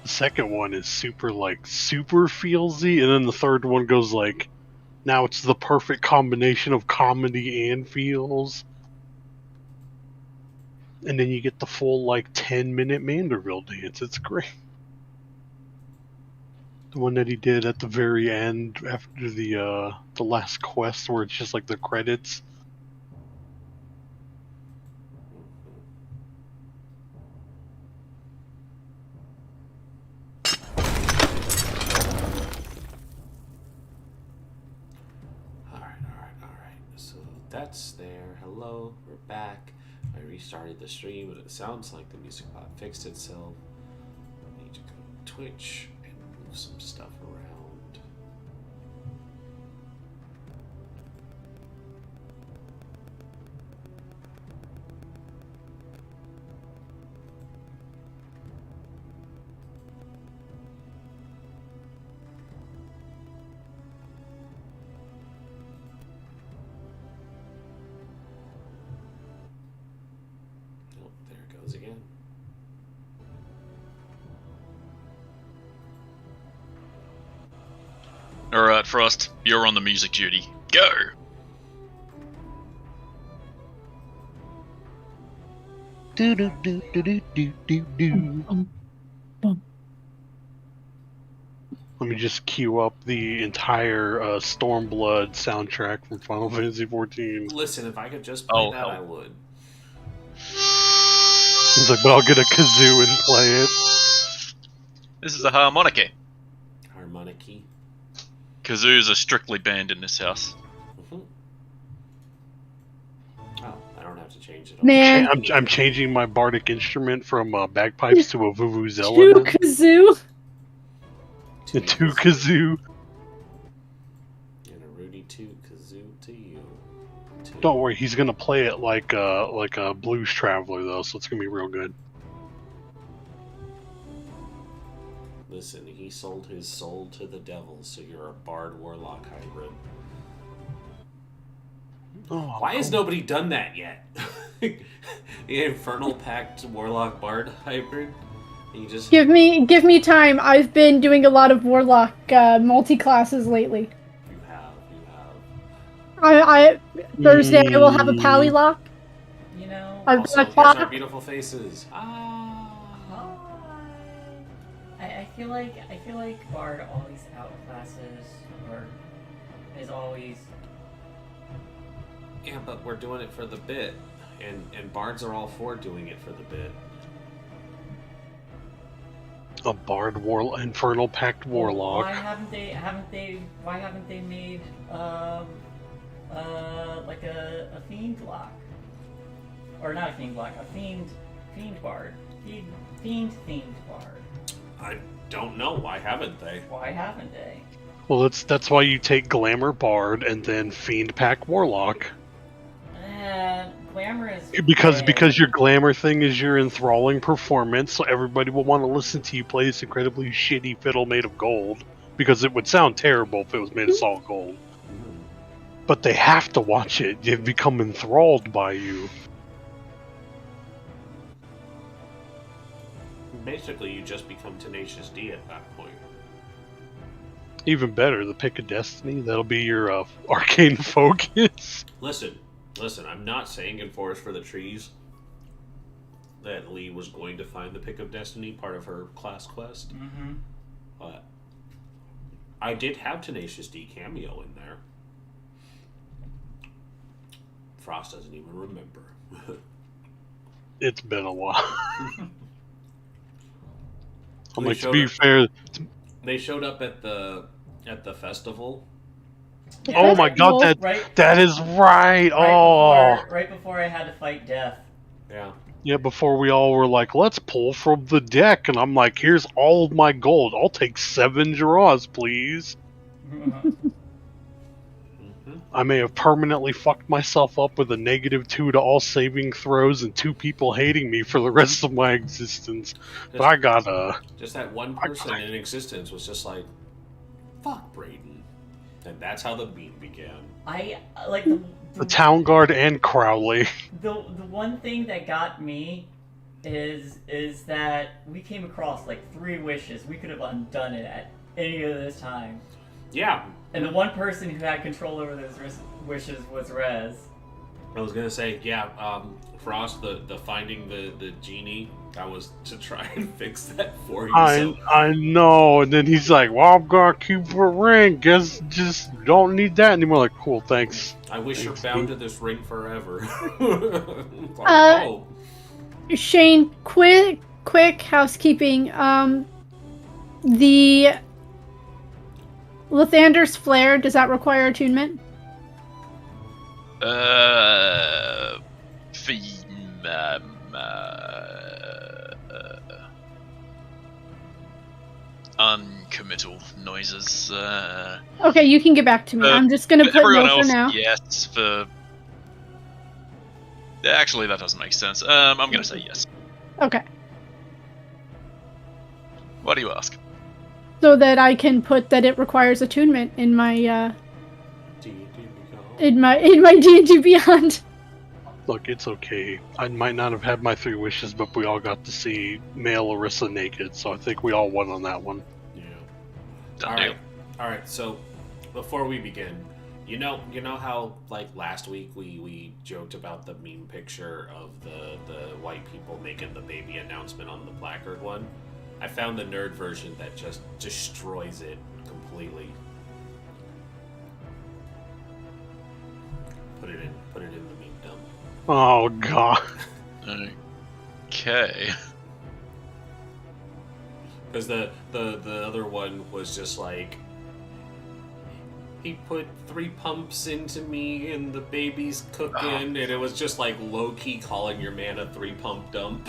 The second one is super feelsy, and then the third one goes like, now it's the perfect combination of comedy and feels. And then you get the full 10-minute Manderville dance. It's great. The one that he did at the very end after the last quest, where it's just like the credits. Alright. So that's there. Hello, we're back. I restarted the stream, but it sounds like the music bot fixed itself. I need to go to Twitch and move some stuff around. Oh, there it goes again. Alright, Frost, you're on the music duty. Go! Do do do do do do do do. Let me just queue up the entire Stormblood soundtrack from Final Fantasy XIV. Listen, if I could just play that, I would. He's like, but I'll get a kazoo and play it. This is a harmonica. Harmonicky. Kazoos are strictly banned in this house. Oh, I don't have to change it. Man, I'm changing my bardic instrument from bagpipes to a vuvuzela. two kazoo. The two kazoo. And a Rudy 2 kazoo to you. Don't worry, he's gonna play it like a blues traveler though, so it's gonna be real good. Listen, he sold his soul to the devil, so you're a bard warlock hybrid. Oh, Why has nobody done that yet? The Infernal Pact warlock bard hybrid. You just Give me time. I've been doing a lot of warlock multi-classes lately. you have. I Thursday I will have a pally lock. You know, I've Also, got here's our clock. beautiful faces. I feel like Bard always outclasses or is always. Yeah, but we're doing it for the bit, and bards are all for doing it for the bit. A bard infernal pact warlock. Why haven't they made like a fiend lock? Or not a fiend lock, a fiend bard. Fiend themed bard. I don't know. Why haven't they? Why haven't they? Well, that's why you take glamour bard and then fiend pact warlock. Glamour is Because your glamour thing is your enthralling performance, so everybody will want to listen to you play this incredibly shitty fiddle made of gold. Because it would sound terrible if it was made of solid gold. But they have to watch it. They've become enthralled by you. Basically, you just become Tenacious D at that point. Even better, the pick of destiny. That'll be your arcane focus. Listen, I'm not saying in Forest for the Trees that Lee was going to find the Pick of Destiny, part of her class quest. Mm-hmm. But I did have Tenacious D cameo in there. Frost doesn't even remember. It's been a while. I'm They like, to showed be up- fair. They showed up at the festival. Oh my god, that is right. Right before I had to fight death. Yeah. Yeah, before we all were like, let's pull from the deck, and I'm like, here's all of my gold. I'll take 7 draws, please. I may have permanently fucked myself up with a -2 to all saving throws and 2 people hating me for the rest of my existence. But I gotta... Just that one person in existence was just like, fuck Brayden. And that's how the beat began. I like the Town Guard and Crowley. the one thing that got me is that we came across like 3 wishes. We could have undone it at any of this time. Yeah, And the one person who had control over those wishes was Rez. I was gonna say, yeah, Frost, the finding the genie, that was to try and fix that for you. I know, and then he's like, "Well, I'm gonna keep a ring. Guess just don't need that anymore." Like, cool, thanks. I wish you're Thanks, bound dude. to this ring forever. It's like, Uh, Shane, quick housekeeping. The Lathander's flare, does that require attunement? For uncommittal noises. Okay, you can get back to me. I'm just gonna For put everyone no else, for now. yes. For actually, that doesn't make sense. I'm gonna say yes. Okay. Why do you ask? So that I can put that it requires attunement in my D&D Beyond. Look, it's okay. I might not have had my 3 wishes, but we all got to see male Orisa naked, so I think we all won on that one. Yeah. Done All deal. right. All right. So, before we begin, you know how like last week we joked about the meme picture of the white people making the baby announcement on the placard one. I found the nerd version that just destroys it completely. Put it in the meme dump. Oh god. Okay. Because the other one was just like, he put 3 pumps into me and the baby's cooking, and it was just like low key calling your man a 3 pump dump.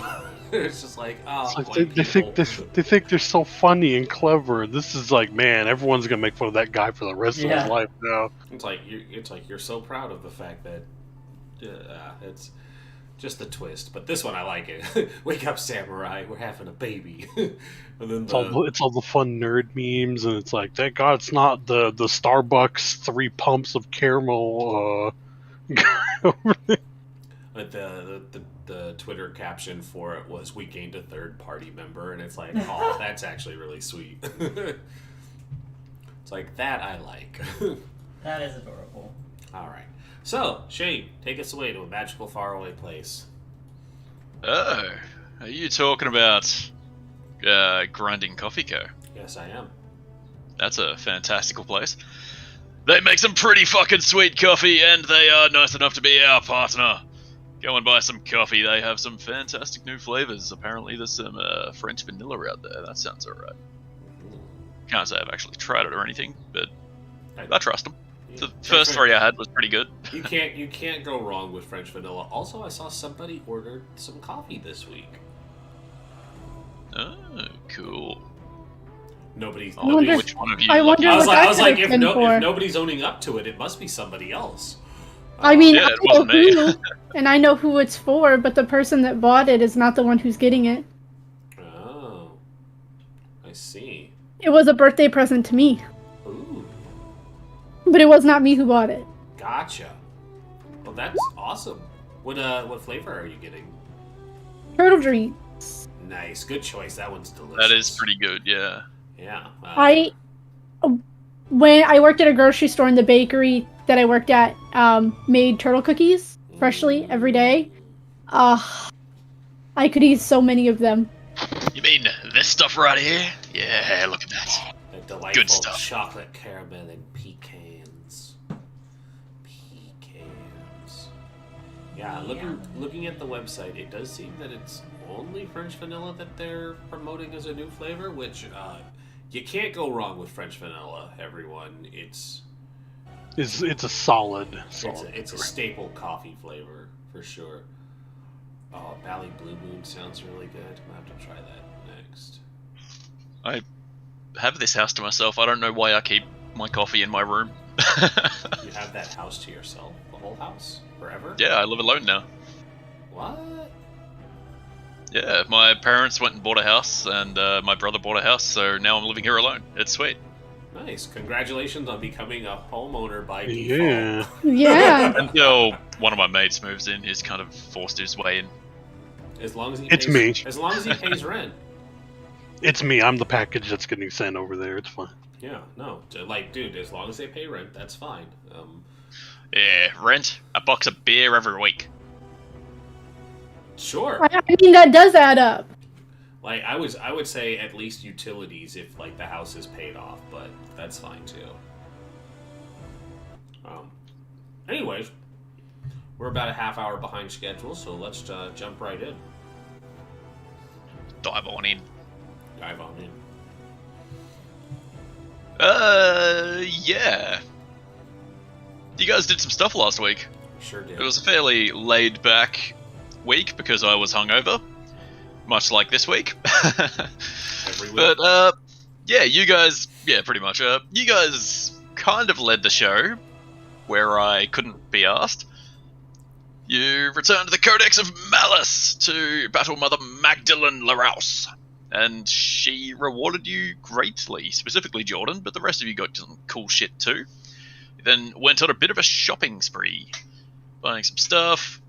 It's just like, It's like white they people. they think they're so funny and clever. This is like, man, everyone's gonna make fun of that guy for the rest of Yeah. his life now. It's like you're so proud of the fact that it's just a twist. But this one I like it. Wake up, samurai! We're having a baby. And then It's all the fun nerd memes, and it's like, thank God it's not the Starbucks 3 pumps of caramel. But the Twitter caption for it was, "We gained a 3rd party member," and it's like, oh, that's actually really sweet. It's like, that I like. That is adorable. All right. So, Shane, take us away to a magical faraway place. Oh, are you talking about Grinding Coffee Co? Yes, I am. That's a fantastical place. They make some pretty fucking sweet coffee, and they are nice enough to be our partner. Go and buy some coffee. They have some fantastic new flavors. Apparently, there's some French vanilla out there. That sounds alright. Can't say I've actually tried it or anything, but I trust them. The first 3 I had was pretty good. You can't go wrong with French vanilla. Also, I saw somebody ordered some coffee this week. Oh, cool. Nobody's. I wonder nobody's which one of you. I wonder I was what like, that could have if been for. nobody's owning up to it, it must be somebody else. I mean, Yeah, I it know wasn't me. who, and I know who it's for, but the person that bought it is not the one who's getting it. Oh, I see. It was a birthday present to me, Ooh, but it was not me who bought it. gotcha. Well, that's awesome. What flavor are you getting? Turtle Dream. Nice, good choice. That one's delicious. That is pretty good, yeah. Yeah. When I worked at a grocery store, in the bakery that I worked at made turtle cookies freshly every day. I could eat so many of them. You mean this stuff right here? Yeah, look at that. That delightful Good stuff. chocolate caramel and pecans. Pecans. Yeah, looking at the website, it does seem that it's only French vanilla that they're promoting as a new flavor, which you can't go wrong with French vanilla, everyone. It's It's a solid. it's a staple coffee flavor for sure. Oh, Bally Blue Moon sounds really good. I'm gonna have to try that next. I have this house to myself. I don't know why I keep my coffee in my room. You have that house to yourself? The whole house? Forever? Yeah, I live alone now. What? Yeah, my parents went and bought a house, and my brother bought a house, so now I'm living here alone. It's sweet. Nice. Congratulations on becoming a homeowner by Yeah. default. Yeah. Until one of my mates moves in, he's kind of forced his way in. As long as he It's pays, me. As long as he pays rent. It's me. I'm the package that's getting sent over there. It's fine. Yeah, no, like, dude, as long as they pay rent, that's fine. Yeah, rent a box of beer every week. Sure. I mean, that does add up. Like, I would say at least utilities if like the house is paid off, but that's fine too. Anyways, we're about a half hour behind schedule, so let's jump right in. Dive on in. Dive on in. Yeah. You guys did some stuff last week. Sure did. It was a fairly laid back week because I was hungover, much like this week. Every week. But yeah, you guys, pretty much. You guys kind of led the show where I couldn't be asked. You returned the Codex of Malice to Battle Mother Magdalene Larouse, and she rewarded you greatly, specifically Jordan, but the rest of you got some cool shit too. You then went on a bit of a shopping spree, buying some stuff.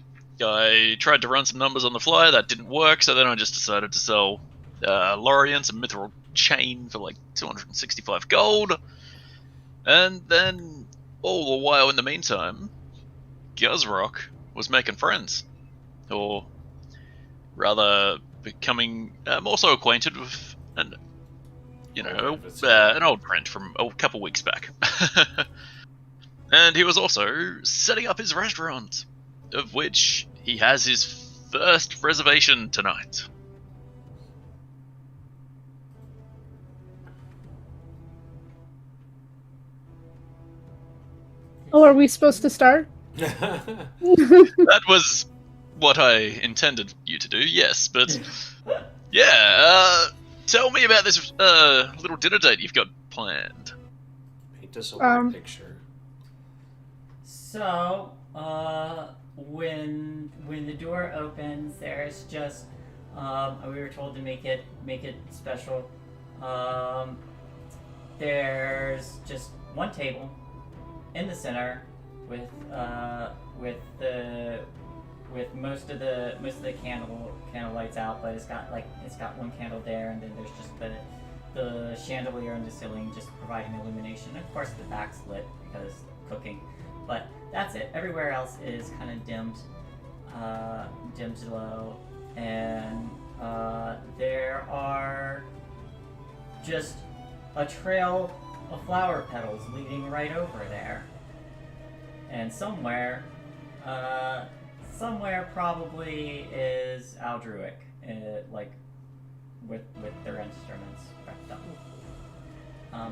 I tried to run some numbers on the fly, that didn't work, so then I just decided to sell Lorien some mithril chain for like 265 gold. And then, all the while in the meantime, Guzrock was making friends. Or rather, becoming more so acquainted with an old friend from a couple weeks back. And he was also setting up his restaurant, of which he has his first reservation tonight. Oh, are we supposed to start? That was what I intended you to do, yes, but yeah, tell me about this little dinner date you've got planned. Paint us a word picture. So, when the door opens, there's just we were told to make it special. There's just one table in the center with most of the candle lights out, but it's got one candle there, and then there's just the chandelier in the ceiling just providing illumination. Of course, the back's lit because cooking, but that's it. Everywhere else is kind of dimmed low, and there are just a trail of flower petals leading right over there. And somewhere probably is Aldruic, like with their instruments wrapped up.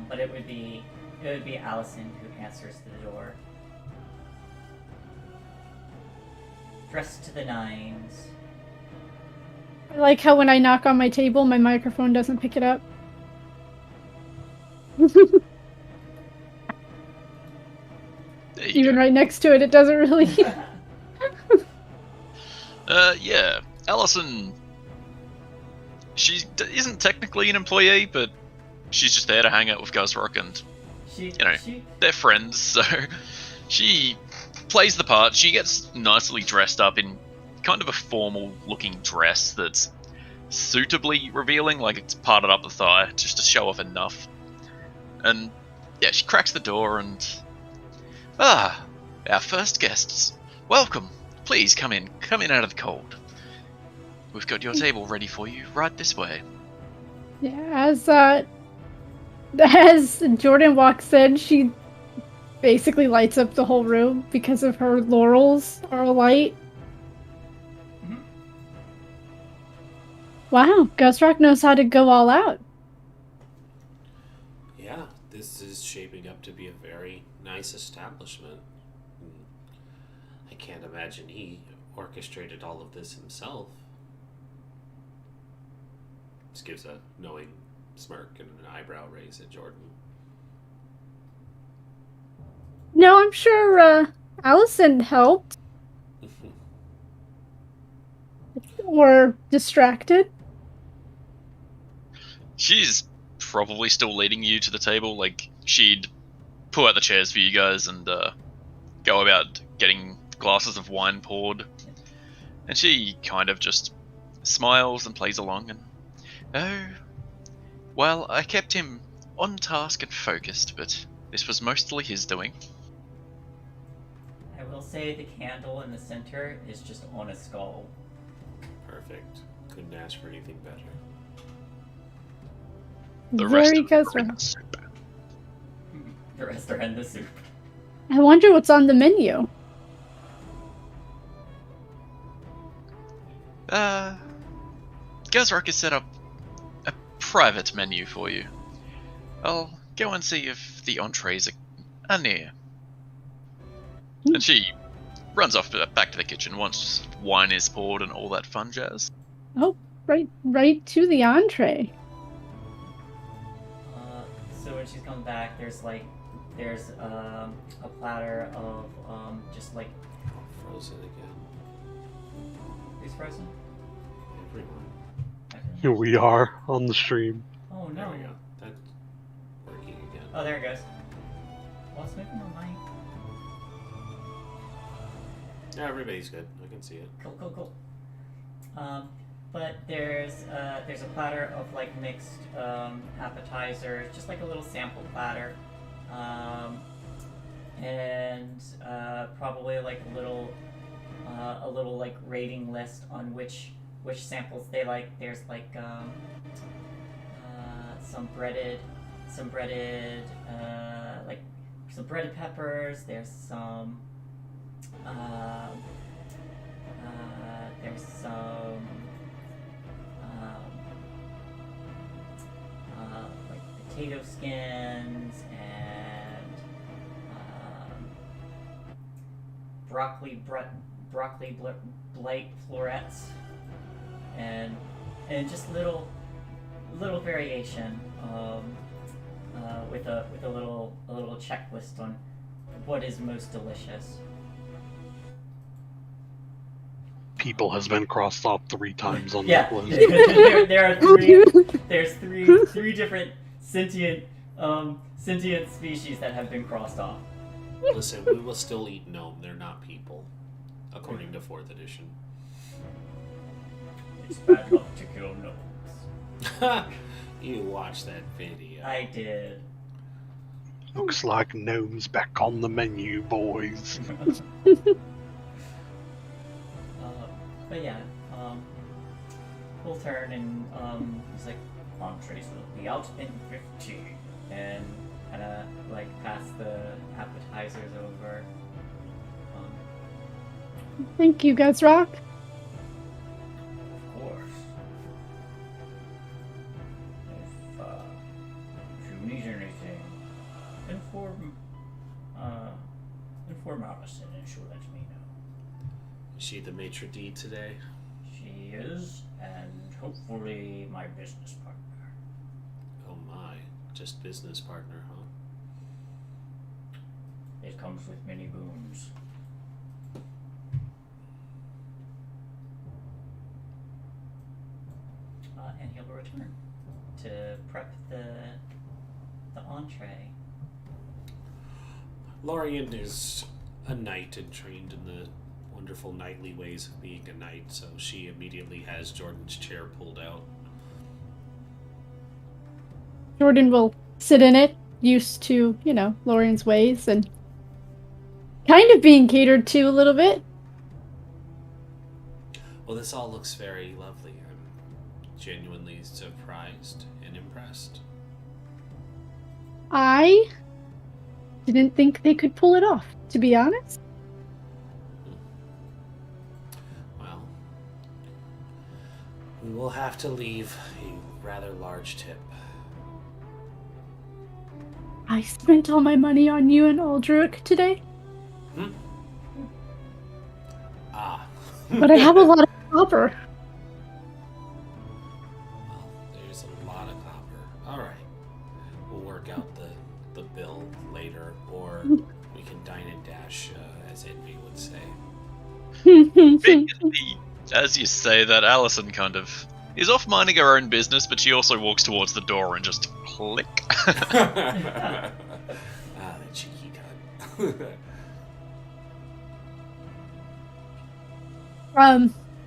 But it would be Allison who answers the door, dressed to the nines. I like how when I knock on my table, my microphone doesn't pick it up. Even right next to it, it doesn't really. Yeah, Allison. She isn't technically an employee, but she's just there to hang out with Guzrock, and they're friends, so she plays the part. She gets nicely dressed up in kind of a formal-looking dress that's suitably revealing, like it's parted up the thigh, just to show off enough. And yeah, she cracks the door and... Ah, our first guests. Welcome. Please come in out of the cold. We've got your table ready for you right this way. Yeah, as Jordan walks in, she basically lights up the whole room because of her laurels are alight. Mm-hmm. Wow, Guzrock knows how to go all out. Yeah, this is shaping up to be a very nice establishment. I can't imagine he orchestrated all of this himself. Just gives a knowing smirk and an eyebrow raise at Jordan. No, I'm sure Allison helped. Or distracted. She's probably still leading you to the table. Like, she'd pull out the chairs for you guys and go about getting glasses of wine poured. And she kind of just smiles and plays along, and oh, well, I kept him on task and focused, but this was mostly his doing. I will say the candle in the center is just on a skull. Perfect. Couldn't ask for anything better. The rest Very of them are in good. the soup. The rest are in the soup. I wonder what's on the menu. Gazrock has set up a private menu for you. I'll go and see if the entrees are near. And she runs off back to the kitchen once wine is poured and all that fun jazz. Oh, right to the entree. So when she's coming back, there's a platter of just like Frozen again. who's frozen? Everyone. Here we are on the stream. Oh There no! we go. That's working again. Oh, there it goes. What's making my mic? Yeah, everybody's good. I can see it. Cool. But there's a platter of like mixed appetizers, just like a little sample platter, and probably like a little like rating list on which samples they like. There's like some breaded peppers. There's some like potato skins and broccoli blight florets and just little variation with a little checklist on what is most delicious. People has been crossed off 3 times on Yeah, that list. there are three. There's three different sentient species that have been crossed off. Listen, we will still eat gnome. They're not people, according to 4th edition. It's bad luck to kill gnomes. You watched that video. I did. Looks like gnomes back on the menu, boys. But yeah, we'll turn and he's like, entrees will be out in 15, and kind of like pass the appetizers over. Thank you, Gazrock. Of course. If you need anything, inform Allison and she'll let me know. Is she the maitre d' today? She is, and hopefully my business partner. Oh my, just business partner, huh? It comes with many boons. And he'll return to prep the entree. Lorien is a knight and trained in the wonderful knightly ways of being a knight, so she immediately has Jordan's chair pulled out. Jordan will sit in it, used to, Lorian's ways, and kind of being catered to a little bit. Well, this all looks very lovely. I'm genuinely surprised and impressed. I didn't think they could pull it off, to be honest. Well, we will have to leave a rather large tip. I spent all my money on you and Aldruic today, Ah. but I have a lot of copper. Well, there's a lot of copper. Alright. We'll work out the bill later, or we can dine and dash, as Envy would say. As you say that, Allison kind of is off minding her own business, but she also walks towards the door and just click. The cheeky cunt.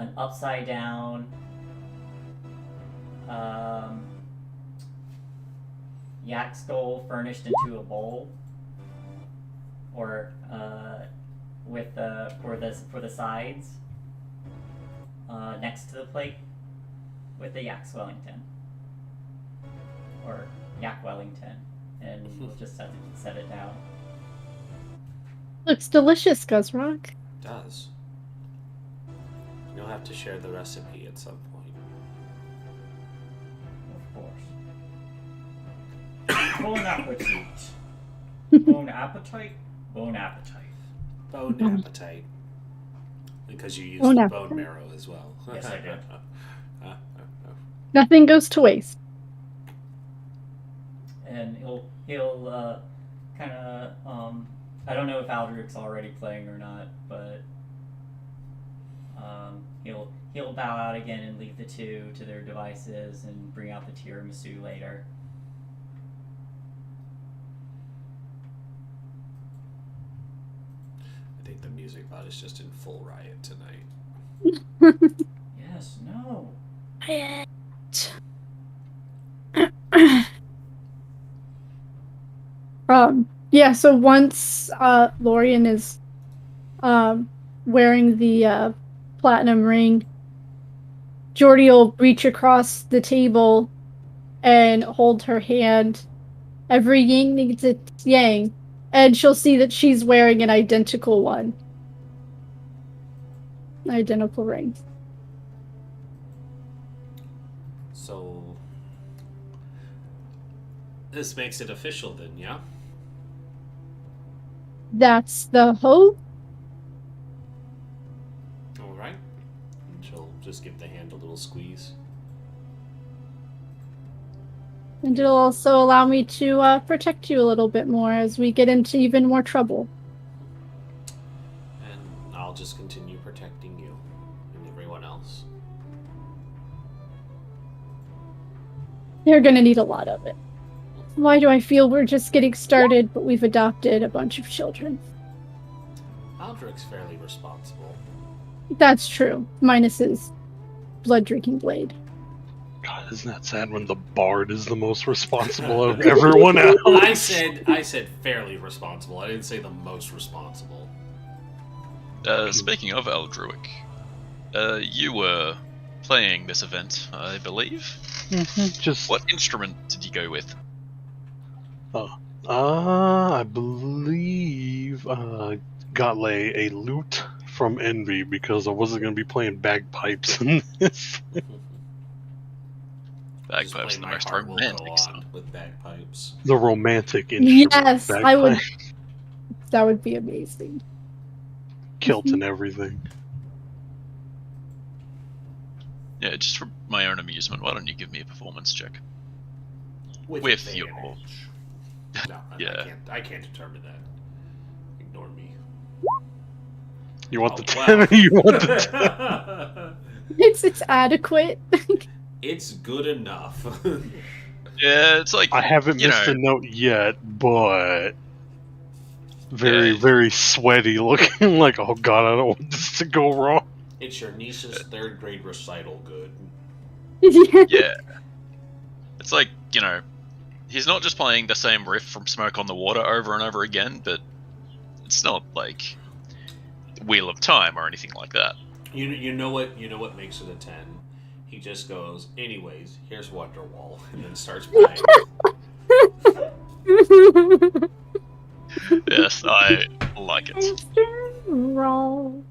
an upside down yak skull furnished into a bowl, or with for the sides next to the plate with the yak Wellington or yak Wellington, and we'll just set it down. Looks delicious, Guzrock. It does. You'll have to share the recipe at some point. Of course. Bon appetit. Bon appetite. Bon appetite. Bone appetite. Because you use Bone the appetite. bone marrow as well. Yes, I did. Nothing goes to waste. And he'll kind of I don't know if Aldrich's already playing or not, but he'll bow out again and leave the two to their devices and bring out the tiramisu later. I think the music bot is just in full riot tonight. Yes, no. Yeah, so once Lorien is wearing the platinum ring, Jordy will reach across the table and hold her hand. Every yin needs its yang, and she'll see that she's wearing an identical one. An identical ring. So this makes it official then, yeah? That's the hope. Alright. And she'll just give the hand a little squeeze. And it'll also allow me to protect you a little bit more as we get into even more trouble. And I'll just continue protecting you and everyone else. They're gonna need a lot of it. Why do I feel we're just getting started, but we've adopted a bunch of children? Aldrich's fairly responsible. That's true. Minus his blood-drinking blade. God, isn't that sad when the bard is the most responsible of everyone else? I said fairly responsible. I didn't say the most responsible. Speaking of Aldruic, you were playing this event, I believe. Just What instrument did you go with? I believe got a lute from Envy because I wasn't going to be playing bagpipes in this. Bagpipes Just are the plain My most Heart Will Go romantic On sound. with bagpipes. The romantic instrument. Yes, I would. bagpipe, That would be amazing. kilt and everything. Yeah, just for my own amusement, why don't you give me a performance check? With your- advantage. No, Yeah. I can't determine that. Ignore me. You want Oh, the 10 wow. or you want the 10? It's adequate. It's good enough. Yeah, it's like I haven't you missed know, a note yet, but very, Yeah. very sweaty looking. Like, oh god, I don't want this to go wrong. It's your niece's third grade recital good. yeah. It's like, you know, he's not just playing the same riff from Smoke on the Water over and over again, but it's not like Wheel of Time or anything like that. You know what makes it a 10? He just goes, anyways, here's Wonderwall, and then starts playing. Yes, I like it. Wrong.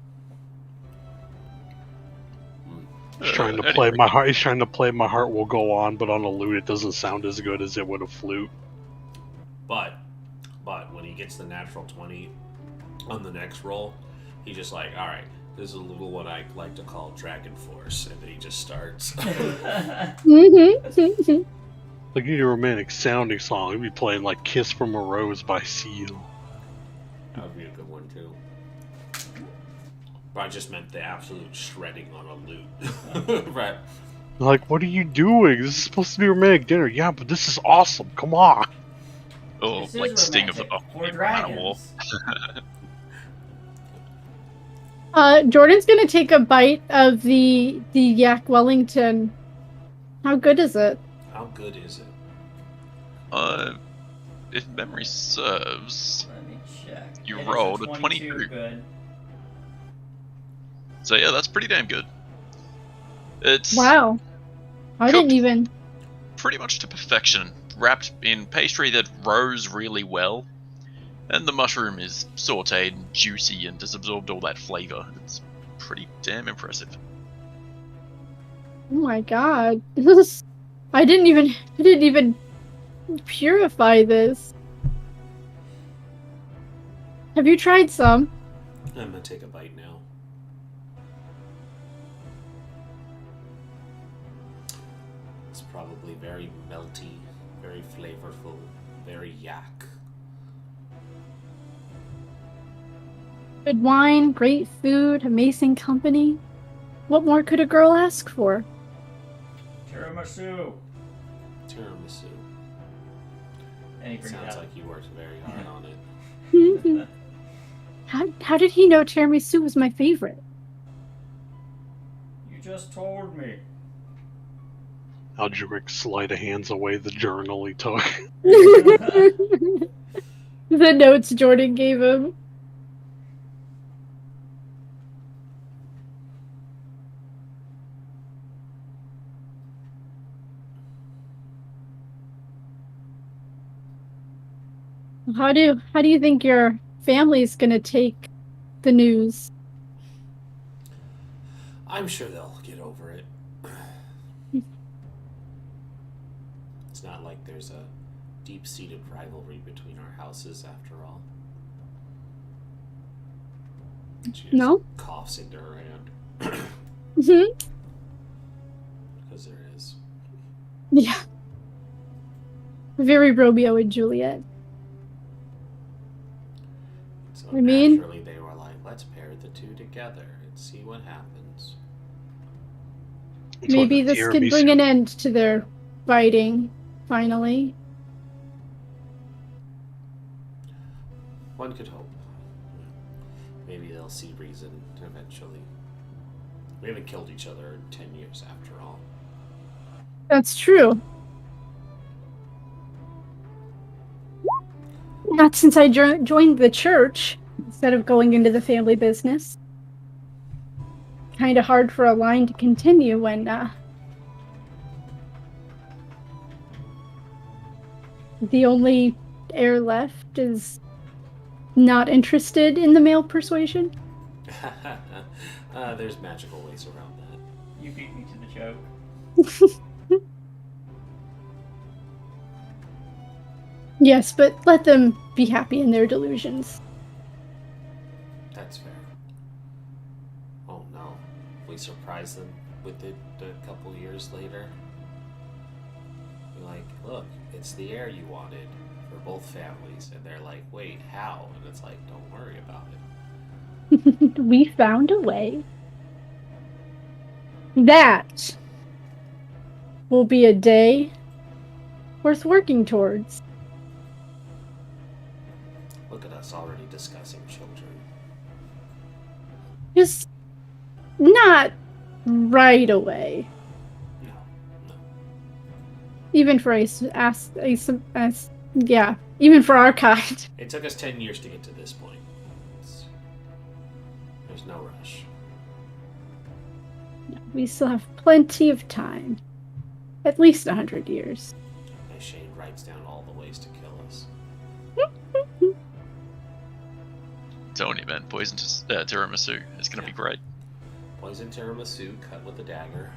He's trying to play my heart. He's trying to play My Heart Will Go On, but on a lute, it doesn't sound as good as it would a flute. But when he gets the natural 20 on the next roll, he just like, all right, this is a little what I like to call Dragon Force, and then he just starts. Mhm. Like, you need a romantic sounding song. He'd be playing like "Kiss from a Rose" by Seal. That would be a good one too. But I just meant the absolute shredding on a lute. Right. Like, what are you doing? This is supposed to be a romantic dinner. Yeah, but this is awesome. Come on. Oh, This like is Sting of the romantic for Manowar. dragons. Jordan's gonna take a bite of the Yak Wellington. How good is it? How good is it? If memory serves, Let me check. You It is rolled a 22 22. Good. so yeah, that's pretty damn good. It's Wow. I didn't Cooked. even. pretty much to perfection, wrapped in pastry that rose really well, and the mushroom is sautéed and juicy and has absorbed all that flavor. It's pretty damn impressive. Oh my god. This is. I didn't even purify this. Have you tried some? I'm gonna take a bite now. It's probably very melty, very flavorful, very yak. Good wine, great food, amazing company. What more could a girl ask for? Tiramisu. Tiramisu. And he brings it Sounds out. like you worked very hard on it. How did he know tiramisu was my favorite? You just told me. Aldrich sleight of hands away the journal he took. The notes Jordan gave him. How do you think your family's gonna take the news? I'm sure they'll get over it. It's not like there's a deep-seated rivalry between our houses, after all. She just No? coughs into her hand. Mhm. Because there is. Yeah. Very Romeo and Juliet. So I mean- naturally they were like, let's pair the two together and see what happens. That's why Maybe the this can bring tiramisu- an end to their fighting, finally. One could hope. Maybe they'll see reason eventually. We haven't killed each other in 10 years after all. That's true. Not since I joined the church instead of going into the family business. Kind of hard for a line to continue when the only heir left is not interested in the male persuasion. There's magical ways around that. You beat me to the joke. Yes, but let them be happy in their delusions. That's fair. Oh no. We surprise them with it a couple years later. We're like, look, it's the heir you wanted for both families. And they're like, wait, how? And it's like, don't worry about it. We found a way. That will be a day worth working towards. Look at us already discussing children. Just not right away. No. Even for yeah, even for our kind. It took us 10 years to get to this point. There's no rush. We still have plenty of time. At least 100 years. And Shane writes down all the ways to kill us. Telling you, man, poison tiramisu. It's gonna be great. Poison tiramisu cut with a dagger.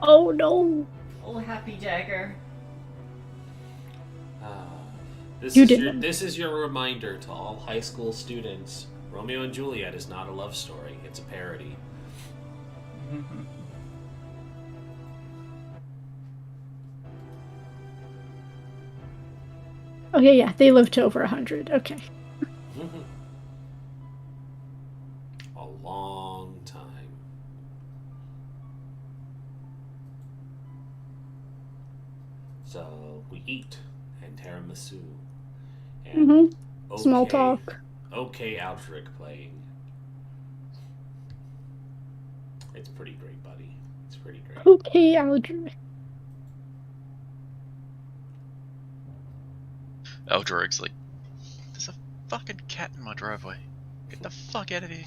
Oh no. Oh, happy dagger. This is your reminder to all high school students. Romeo and Juliet is not a love story. It's a parody. Okay, yeah, they lived to over 100. Okay. A long time. So we eat and tiramisu and Small okay- talk. Okay, Aldrich playing. It's pretty great, buddy. It's pretty great. Okay, Aldrich. Eldric's like, there's a fucking cat in my driveway. Get the fuck out of here.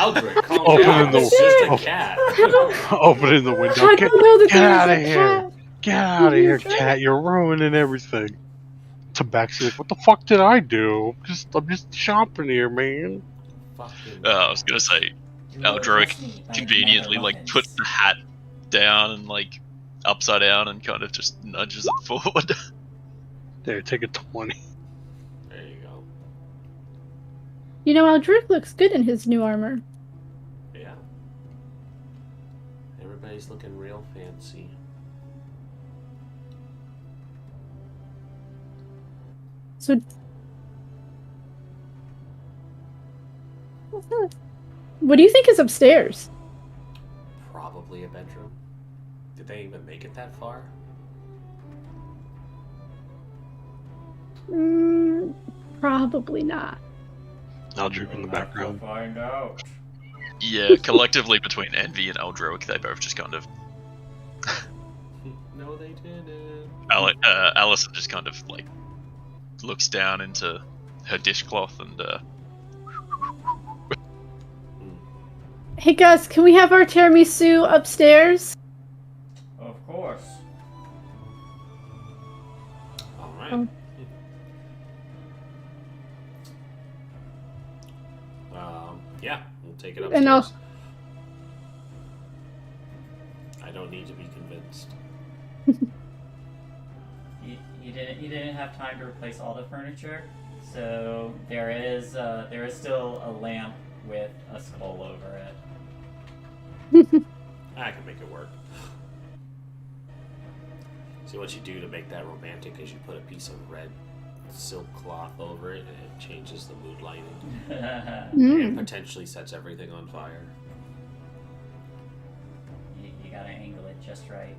Aldrich, calm Open down. the- It's just a cat. Opening the window. I Get, don't know that get there out was of a here. cat. Get out of here, cat. You're ruining everything. Tabaxi's like, what the fuck did I do? I'm just shopping here, man. Fucking. I was gonna say, Eldrick conveniently like puts the hat down and like upside down and kind of just nudges it forward. There, take a 20. There you go. You know, Aldrich looks good in his new armor. Yeah. Everybody's looking real fancy. So. What do you think is upstairs? Probably a bedroom. Did they even make it that far? Probably not. Eldrick in the background. Find out. Yeah, collectively between Envy and Eldrick, they both just kind of. No, they didn't. Allison just kind of like looks down into her dishcloth and Hey Gus, can we have our tiramisu upstairs? Of course. All right. Oh. Yeah, we'll take it upstairs. And I'll- I don't need to be convinced. You didn't have time to replace all the furniture, so there is still a lamp with a skull over it. I can make it work. See, what you do to make that romantic is you put a piece of red silk cloth over it and it changes the mood lighting and Mm. potentially sets everything on fire. You gotta angle it just right.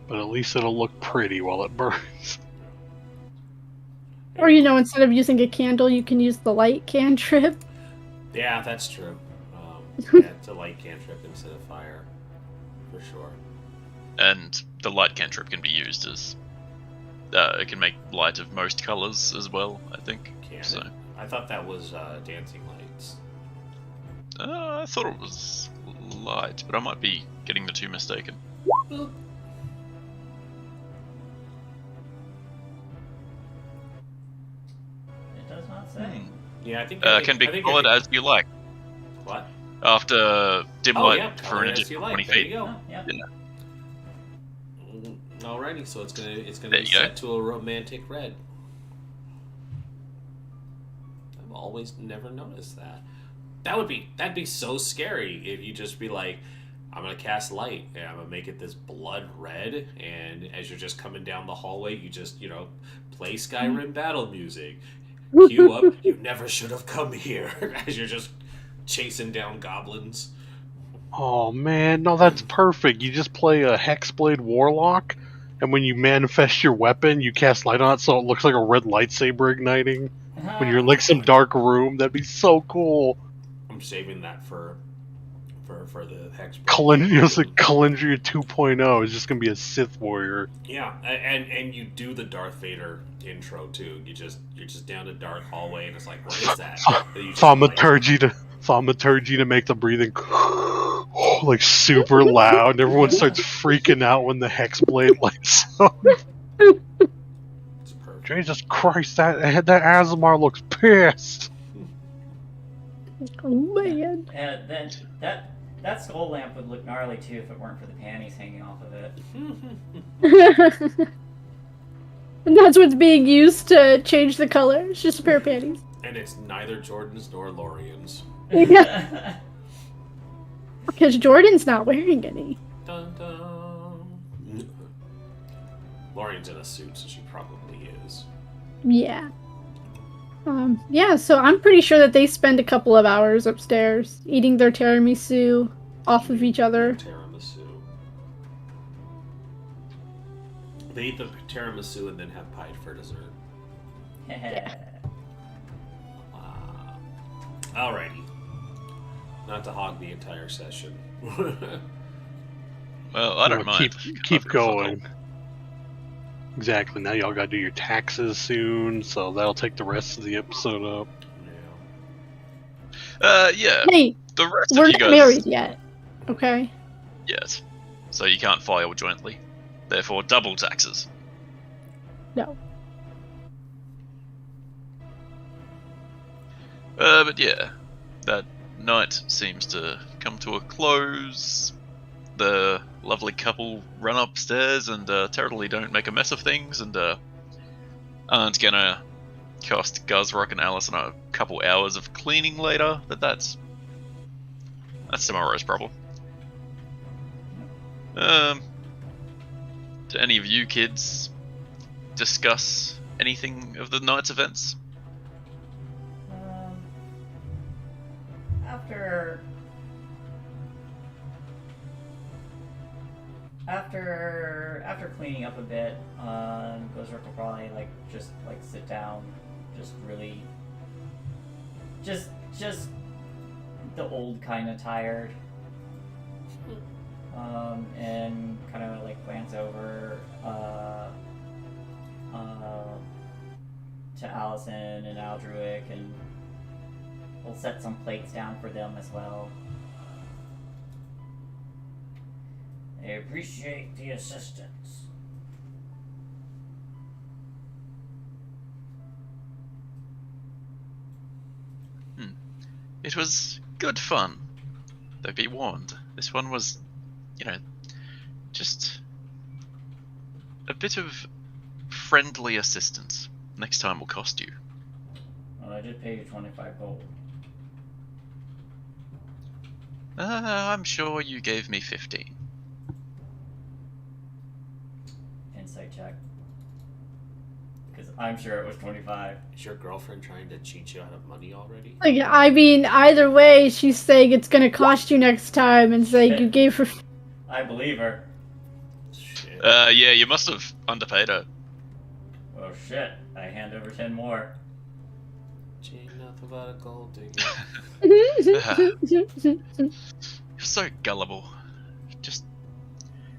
But at least it'll look pretty while it burns. Or, you know, instead of using a candle, you can use the light cantrip. Yeah, that's true. Yeah, it's a light cantrip instead of fire, for sure. and the light cantrip can be used as it can make light of most colors as well. I think. Can So. it? I thought that was dancing lights. I thought it was light, but I might be getting the two mistaken. Boop. It does not say. Yeah, I think Can be colored as you like. What? After dim Oh, light yeah, for color an it as additional you 20 like. There you feet. go. Oh, yeah. Alrighty, so it's gonna There be you go. set to a romantic red. I've always never noticed that. That'd be so scary if you just be like, I'm gonna cast light and I'm gonna make it this blood red, and as you're just coming down the hallway, you just play Skyrim battle music, cue up. You never should have come here as you're just chasing down goblins. Oh man, no, that's perfect. You just play a Hexblade Warlock, and when you manifest your weapon, you cast light on it so it looks like a red lightsaber igniting. When you're in like some dark room, that'd be so cool. I'm saving that for the hex. Kalendria 2.0 is just gonna be a Sith warrior. Yeah, and you do the Darth Vader intro too. You're just down a dark hallway, and it's like, what is that? And you just Thaumaturgy to make the breathing like super loud, and everyone starts freaking out when the Hexblade lights up. It's perfect. Jesus Christ, that Azamar looks pissed. Oh man. And then that skull lamp would look gnarly too if it weren't for the panties hanging off of it. And that's what's being used to change the color. It's just a pair of panties. And it's neither Jordan's nor Lorian's. Yeah. Because Jordan's not wearing any. Dun, dun. Lorian's in a suit, so she probably is. Yeah. Yeah, so I'm pretty sure that they spend a couple of hours upstairs eating their tiramisu off of each other. Tiramisu. They eat the tiramisu and then have pie for dessert. Alrighty. Not to hog the entire session. Well, I don't mind. Keep Fuck going. Exactly. Now y'all gotta do your taxes soon, so that'll take the rest of the episode up. Yeah. Yeah. Hey, The rest we're of you not guys. married yet. Okay. Yes. So you can't file jointly. Therefore, double taxes. No. But yeah, that night seems to come to a close. The lovely couple run upstairs and terribly don't make a mess of things, and aren't gonna cost Guzrock and Allison a couple hours of cleaning later. But that's tomorrow's problem. Do any of you kids discuss anything of the night's events? After cleaning up a bit, Gozerk will probably just sit down, just really, just the old kind of tired, and kind of glance over to Allison and Aldruic, and we'll set some plates down for them as well. I appreciate the assistance. It was good fun. Though be warned, this one was, just a bit of friendly assistance. Next time will cost you. Well, I did pay you 25 gold. I'm sure you gave me 15. Insight check. Because I'm sure it was 25. Is your girlfriend trying to cheat you out of money already? I mean, either way, she's saying it's gonna cost you next time, and saying you gave her. I believe her. Shit. Yeah, you must have underpaid her. Oh shit, I hand over 10 more. She ain't nothing but a gold digger. You're so gullible. Just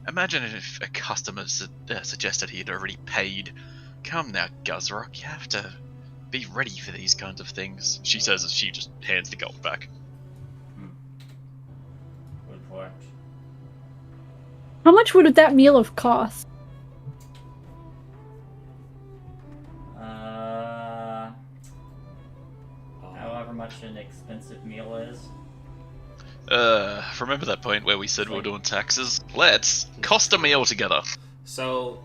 imagine if a customer suggested he had already paid. Come now, Guzrock, you have to be ready for these kinds of things, she says as she just hands the gold back. Good point. How much would that meal have cost? However much an expensive meal is. Remember that point where we said we were doing taxes? Let's cost a meal together. So,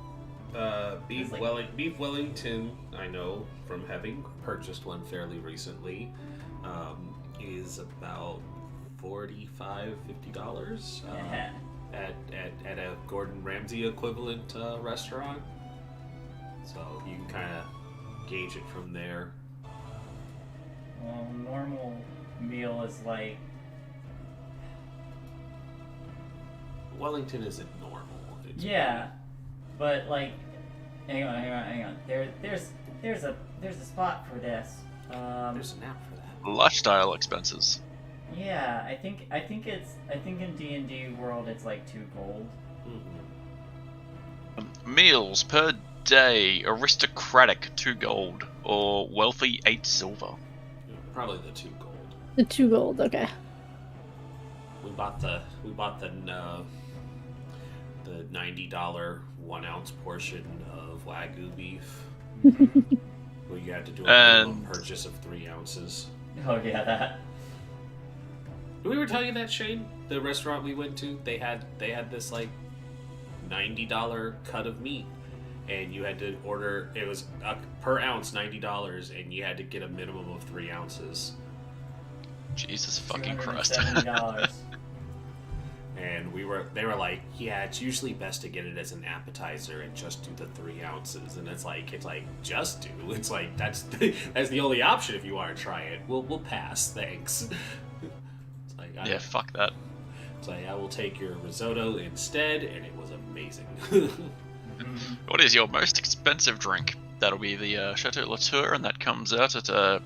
beef Wellington, I know from having purchased one fairly recently, is about $45-50 at a Gordon Ramsay equivalent restaurant. So you can kind of gauge it from there. Well, normal meal is Wellington isn't normal. It's yeah, but hang on. There's a spot for this. there's an app for that. Lifestyle expenses. Yeah, I think in D&D world it's 2 gold. Mm-hmm. Meals per day, aristocratic 2 gold, or wealthy 8 silver. Probably the 2 gold. The 2 gold, okay. We bought the $90 1 ounce portion of Wagyu beef. Where you had to do a minimum purchase of 3 ounces. Oh yeah, that. Did we ever tell you that, Shane? The restaurant we went to, they had this $90 cut of meat, and you had to order. It was per ounce $90, and you had to get a minimum of 3 ounces. Jesus fucking Christ. $270. And they were like, yeah, it's usually best to get it as an appetizer and just do the 3 ounces. And it's like just do. It's like that's the only option if you want to try it. We'll pass, thanks. It's like Yeah, fuck that. It's like I will take your risotto instead, and it was amazing. What is your most expensive drink? That'll be the Chateau Latour, and that comes out at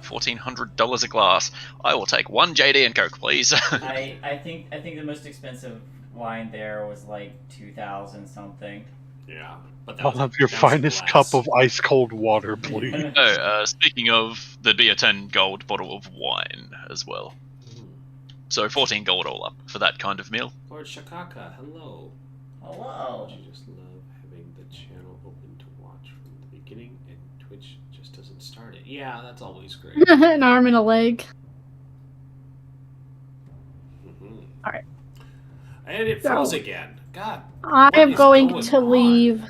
$1,400 a glass. I will take one JD and Coke, please. I think the most expensive wine there was like 2,000 something. Yeah, but I'll have your finest cup of ice cold water, please. Speaking of, there'd be a 10 gold bottle of wine as well. So 14 gold all up for that kind of meal. Lord Shakaka, hello. Hello. Would you just love having the channel open to watch from the beginning and Twitch just doesn't start it? Yeah, that's always great. An arm and a leg. Alright. And it froze again. God. I am going to leave.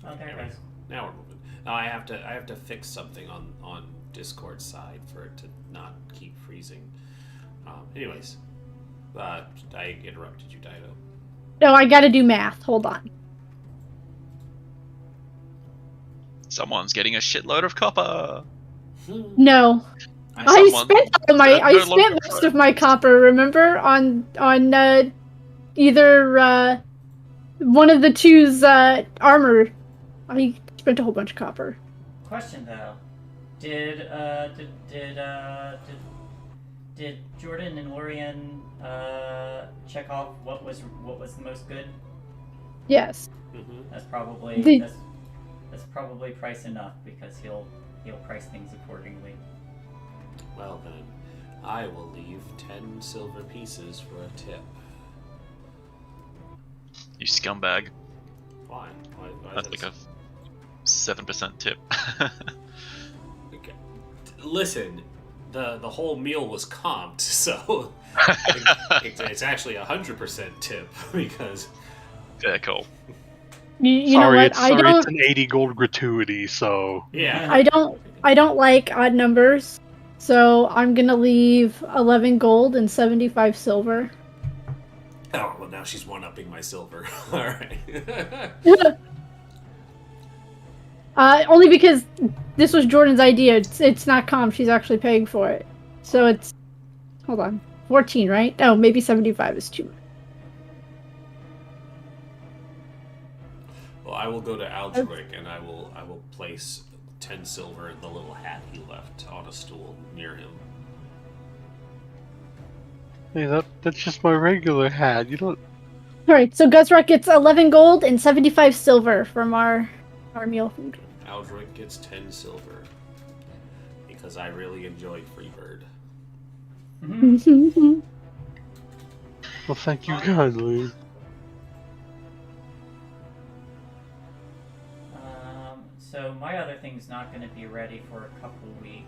Okay, guys. Now we're moving. Now I have to fix something on Discord side for it to not keep freezing. Anyways, I interrupted you, Dido. No, I gotta do math. Hold on. Someone's getting a shitload of copper. No. I spent most of my copper, remember? On either one of the two's armor. I spent a whole bunch of copper. Question though, did Jordan and Lorian check off what was the most good? Yes. That's probably that's probably price enough because he'll price things accordingly. Well then, I will leave 10 silver pieces for a tip. You scumbag. Why? That's like a 7% tip. Okay. Listen, the whole meal was comped, so it's actually 100% tip because. Fair call. You know what? It's an 80 gold gratuity, so yeah. I don't like odd numbers, so I'm gonna leave 11 gold and 75 silver. Oh well, now she's one-upping my silver. All right. Only because this was Jordan's idea. It's not comp. She's actually paying for it. So it's... Hold on. 14, right? Oh, maybe 75 is too much. Well, I will go to Aldric and I will place 10 silver in the little hat he left on a stool near him. hey, that's just my regular hat. You don't. Alright, so Guzrock gets 11 gold and 75 silver from our meal food. Aldric gets 10 silver because I really enjoyed Freebird. Well, thank you kindly. So my other thing's not going to be ready for a couple weeks.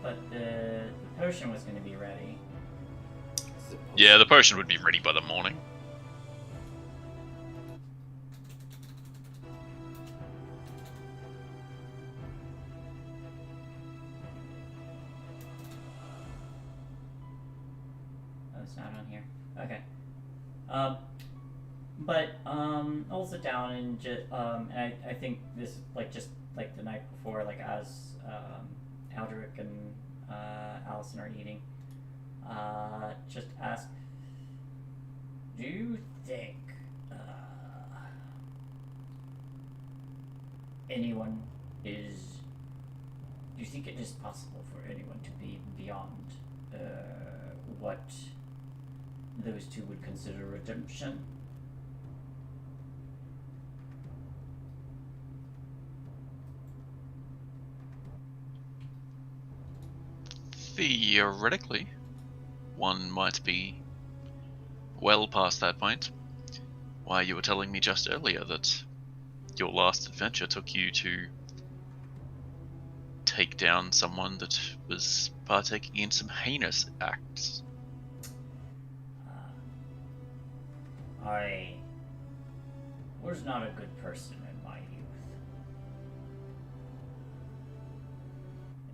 But the potion was going to be ready. Yeah, the potion would be ready by the morning. Oh, it's not on here. Okay. I'll sit down and just and I think this just like the night before, like as Aldric and Allison are eating, just ask, do you think anyone is? Do you think it is possible for anyone to be beyond what those two would consider redemption? Theoretically, one might be well past that point. Why, you were telling me just earlier that your last adventure took you to take down someone that was partaking in some heinous acts. I was not a good person in my youth.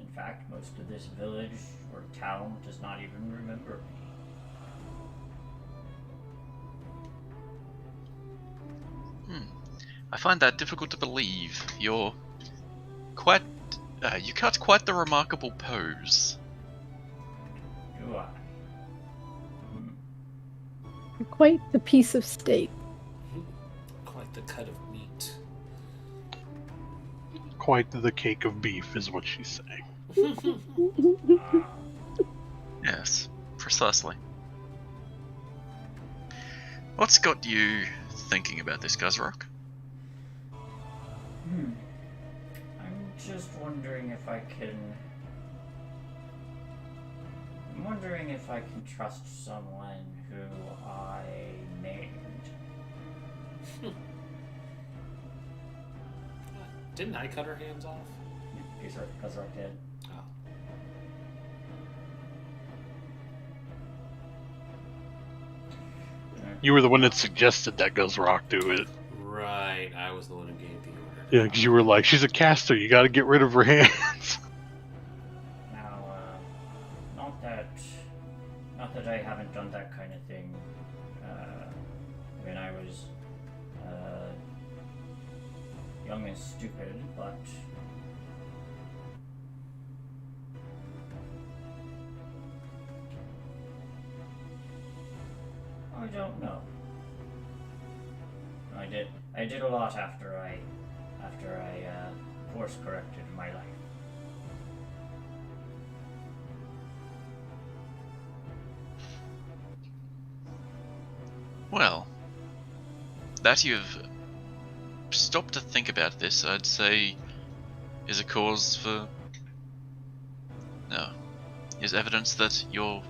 In fact, most of this village or town does not even remember me. I find that difficult to believe. You're quite... you cut quite the remarkable pose. Do I? quite the piece of steak. Quite the cut of meat. Quite the cake of beef is what she's saying. Yes, precisely. What's got you thinking about this, Guzrock? I'm just wondering if I can. I'm wondering if I can trust someone who I named. Didn't I cut her hands off? Guzrock did. Oh. You were the one that suggested that Guzrock do it. Right, I was the one who gave the order. Yeah, because you were like, she's a caster, you gotta get rid of her hands. Now, not that I haven't done that kind of thing when I was young and stupid, but I don't know. I did a lot after I course corrected my life. Well, that you've stopped to think about this, I'd say, is a cause for... No. Is evidence that you're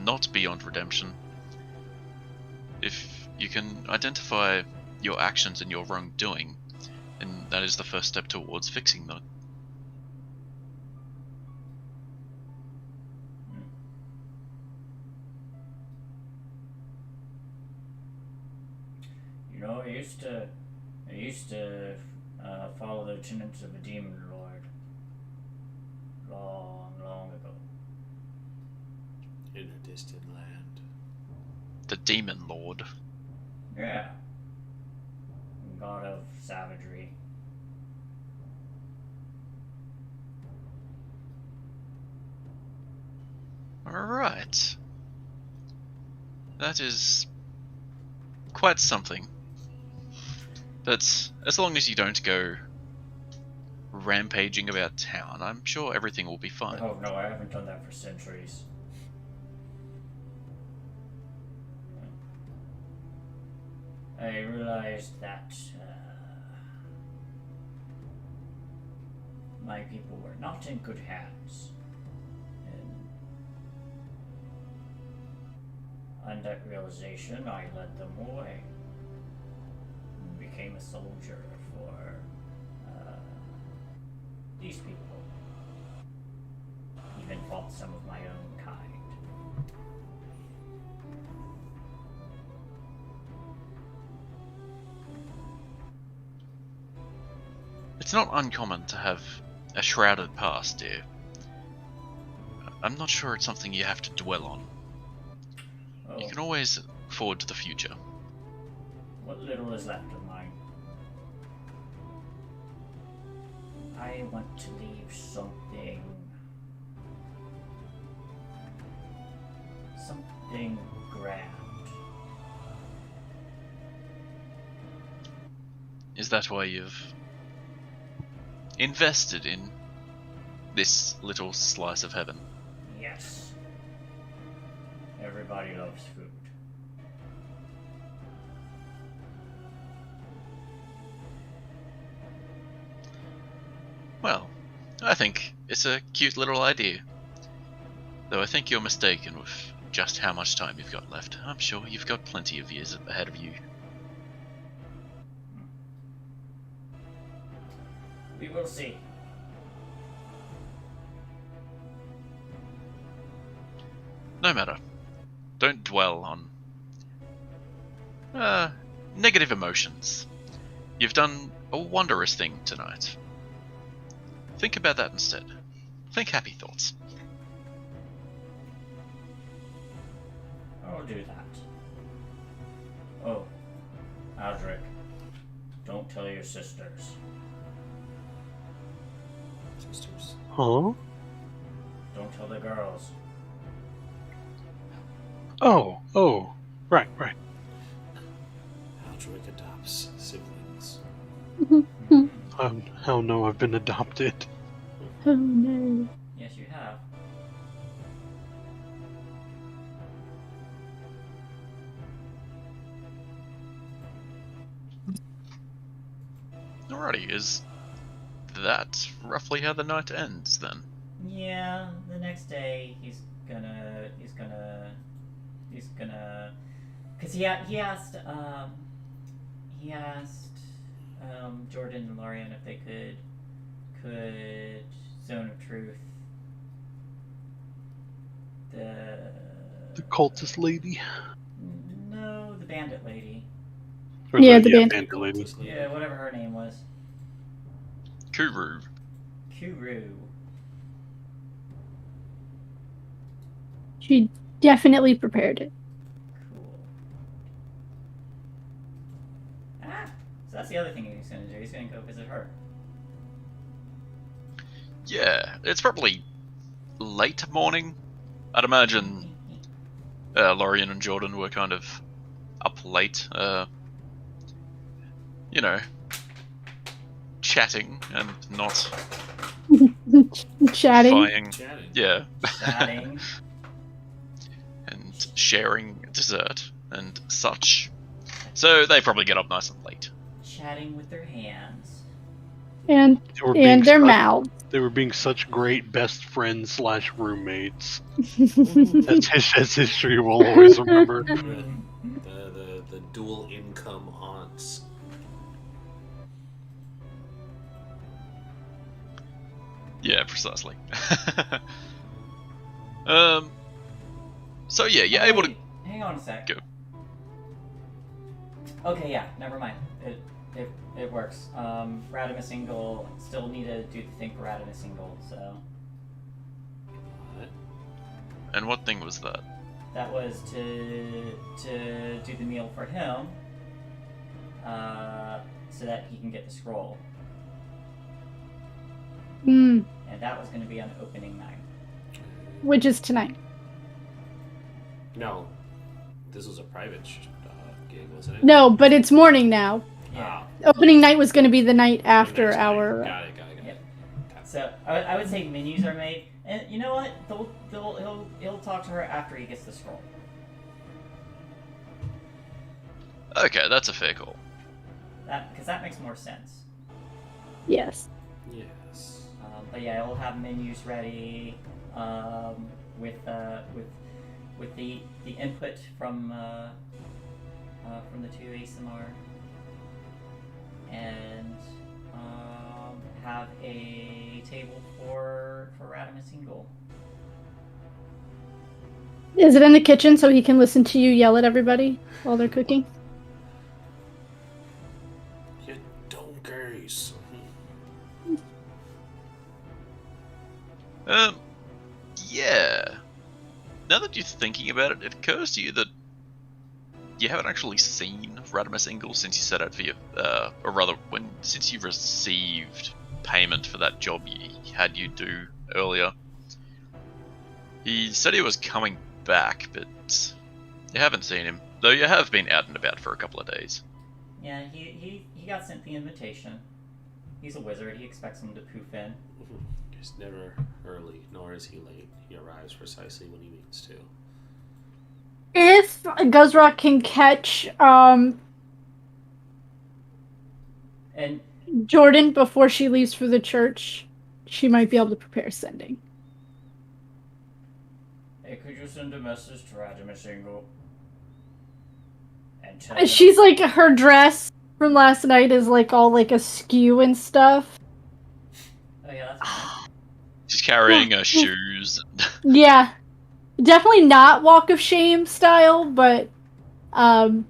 not beyond redemption. If you can identify your actions and your wrongdoing, then that is the first step towards fixing them. You know, I used to follow the tenets of a demon lord long ago. In a distant land. The Demon Lord. Yeah. God of savagery. Alright. That is quite something. But as long as you don't go rampaging about town, I'm sure everything will be fine. Oh no, I haven't done that for centuries. I realized that my people were not in good hands. And on that realization, I led them away. And became a soldier for these people. Even fought some of my own kind. It's not uncommon to have a shrouded past, dear. I'm not sure it's something you have to dwell on. Oh, You can always look forward to the future. what little is left of mine. I want to leave something grand. Is that why you've invested in this little slice of heaven? Yes. Everybody loves food. Well, I think it's a cute little idea. Though I think you're mistaken with just how much time you've got left. I'm sure you've got plenty of years ahead of you. We will see. No matter. Don't dwell on negative emotions. You've done a wondrous thing tonight. Think about that instead. Think happy thoughts. I'll do that. Oh, Aldrich, don't tell your sisters. Sisters. Huh? Don't tell the girls. Oh, right. How no, I've been adopted. Oh no. Yes, you have. Alrighty, is that roughly how the night ends then? Yeah, the next day he's gonna, cause he asked Jordan and Lorian if they could Zone of Truth the cultist lady. No, the bandit lady. Or Yeah, the bandit lady. Yeah, whatever her name was. Kuru. Kuru. She definitely prepared it. Cool. So that's the other thing he's gonna do. He's gonna go visit her. Yeah, it's probably late morning. I'd imagine Lorian and Jordan were kind of up late, you know, chatting and not Chatting. fighting. Chatting. Yeah. Chatting. And sharing dessert and such. So they probably get up nice and late. Chatting with their hands. And their mouths. They were being such great best friends / roommates. That's history we'll always remember. The dual income aunts. Yeah, precisely. So yeah, you're Oh, able to. wait, hang on a sec. Go. Okay, yeah, never mind. It works. Radimus Ingle still need to do the thing for Radimus Ingle, so What? And what thing was that? that was to do the meal for him, so that he can get the scroll, Mm, and that was going to be on opening night. which is tonight. No, this was a private gig, wasn't it? No, but it's morning now. Yeah. Opening night was going to be the night after Next night. our. Got it. Yep. So I would say menus are made, and you know what? He'll talk to her after he gets the scroll. Okay, that's a fair call. Because that makes more sense. Yes. Yes. But yeah, he'll have menus ready with the input from the two ASMR, and have a table for Radimus Ingle. Is it in the kitchen so he can listen to you yell at everybody while they're cooking? You donkeys. Yeah. Now that you're thinking about it, it occurs to you that you haven't actually seen Radimus Ingle since you set out for your, or rather, since you received payment for that job he had you do earlier. He said he was coming back, but you haven't seen him, though you have been out and about for a couple of days. Yeah, he got sent the invitation. He's a wizard. He expects him to poof in. He's never early, nor is he late. He arrives precisely when he means to. If Guzrock can catch And Jordan before she leaves for the church, she might be able to prepare sending. hey, could you send a message to Radimus Ingle? And tell him She's like, her dress from last night is like all like askew and stuff. Oh yeah, that's fine. She's carrying her shoes. Yeah. Definitely not Walk of Shame style, but well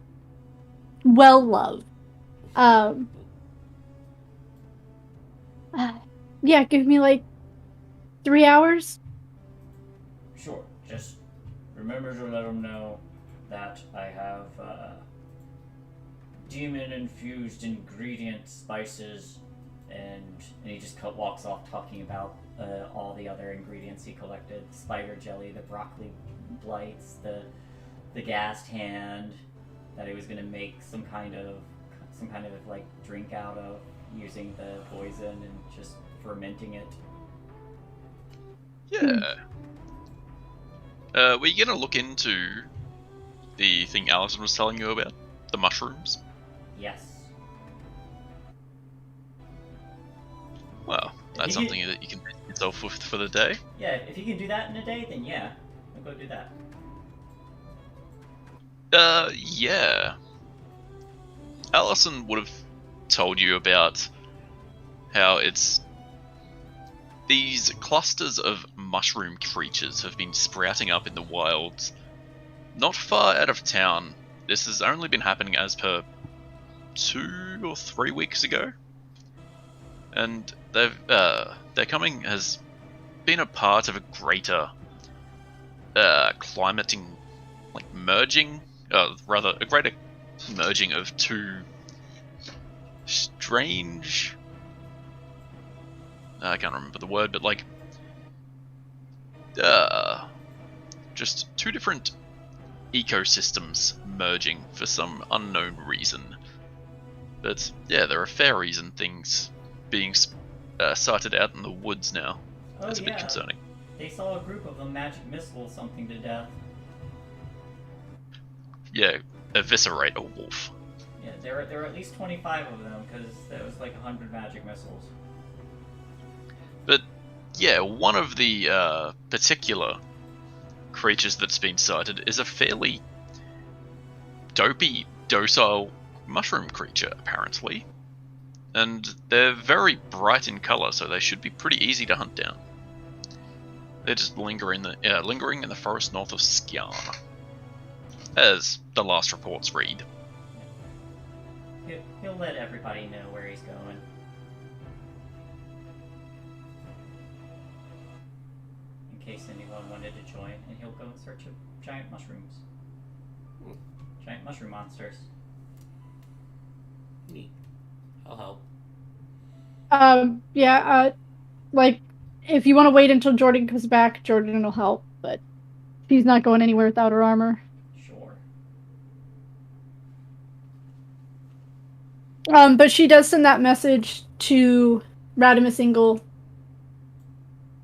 loved. Yeah, give me like 3 hours. Sure. Just remember to let him know that I have demon-infused ingredient spices, and he just walks off talking about all the other ingredients he collected: spider jelly, the broccoli blights, the gassed hand that he was gonna make some kind of like drink out of. using the poison and just fermenting it. Yeah. Were you gonna look into the thing Alison was telling you about? The mushrooms? Yes. Well, that's You- something that you can make yourself with for the day. Yeah, if you can do that in a day, then yeah, I'll go do that. Yeah. Alison would have told you about how it's these clusters of mushroom creatures have been sprouting up in the wilds not far out of town. This has only been happening as per 2 or 3 weeks ago. And their coming has been a part of a greater climating, like merging, rather a greater merging of two strange. I can't remember the word, but like, just two different ecosystems merging for some unknown reason. But yeah, there are fairies and things being sighted out in the woods now. Oh It's a bit yeah, concerning. they saw a group of them magic missile something to death. Yeah, eviscerate a wolf. Yeah, there were at least 25 of them because there was like 100 magic missiles. But yeah, one of the particular creatures that's been sighted is a fairly dopey, docile mushroom creature, apparently. And they're very bright in color, so they should be pretty easy to hunt down. They're just lingering in the forest north of Skjarn, as the last reports read. He'll let everybody know where he's going. In case anyone wanted to join, and he'll go in search of giant mushrooms. Giant mushroom monsters. Neat. I'll help. Like, if you want to wait until Jordan comes back, Jordan will help, but she's not going anywhere without her armor. Sure. But she does send that message to Radimus Ingle.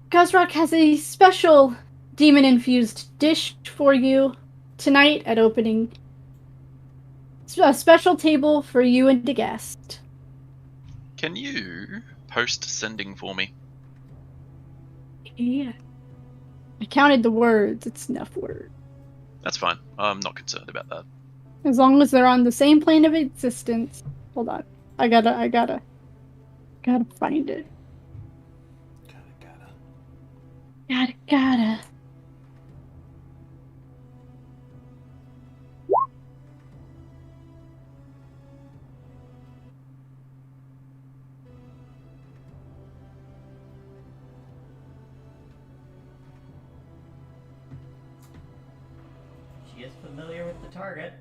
Guzrock has a special demon-infused dish for you tonight at opening. A special table for you and the guest. Can you post sending for me? Yeah. I counted the words. It's enough words. That's fine. I'm not concerned about that. As long as they're on the same plane of existence. Hold on. I gotta find it. Gotta. She is familiar with the target.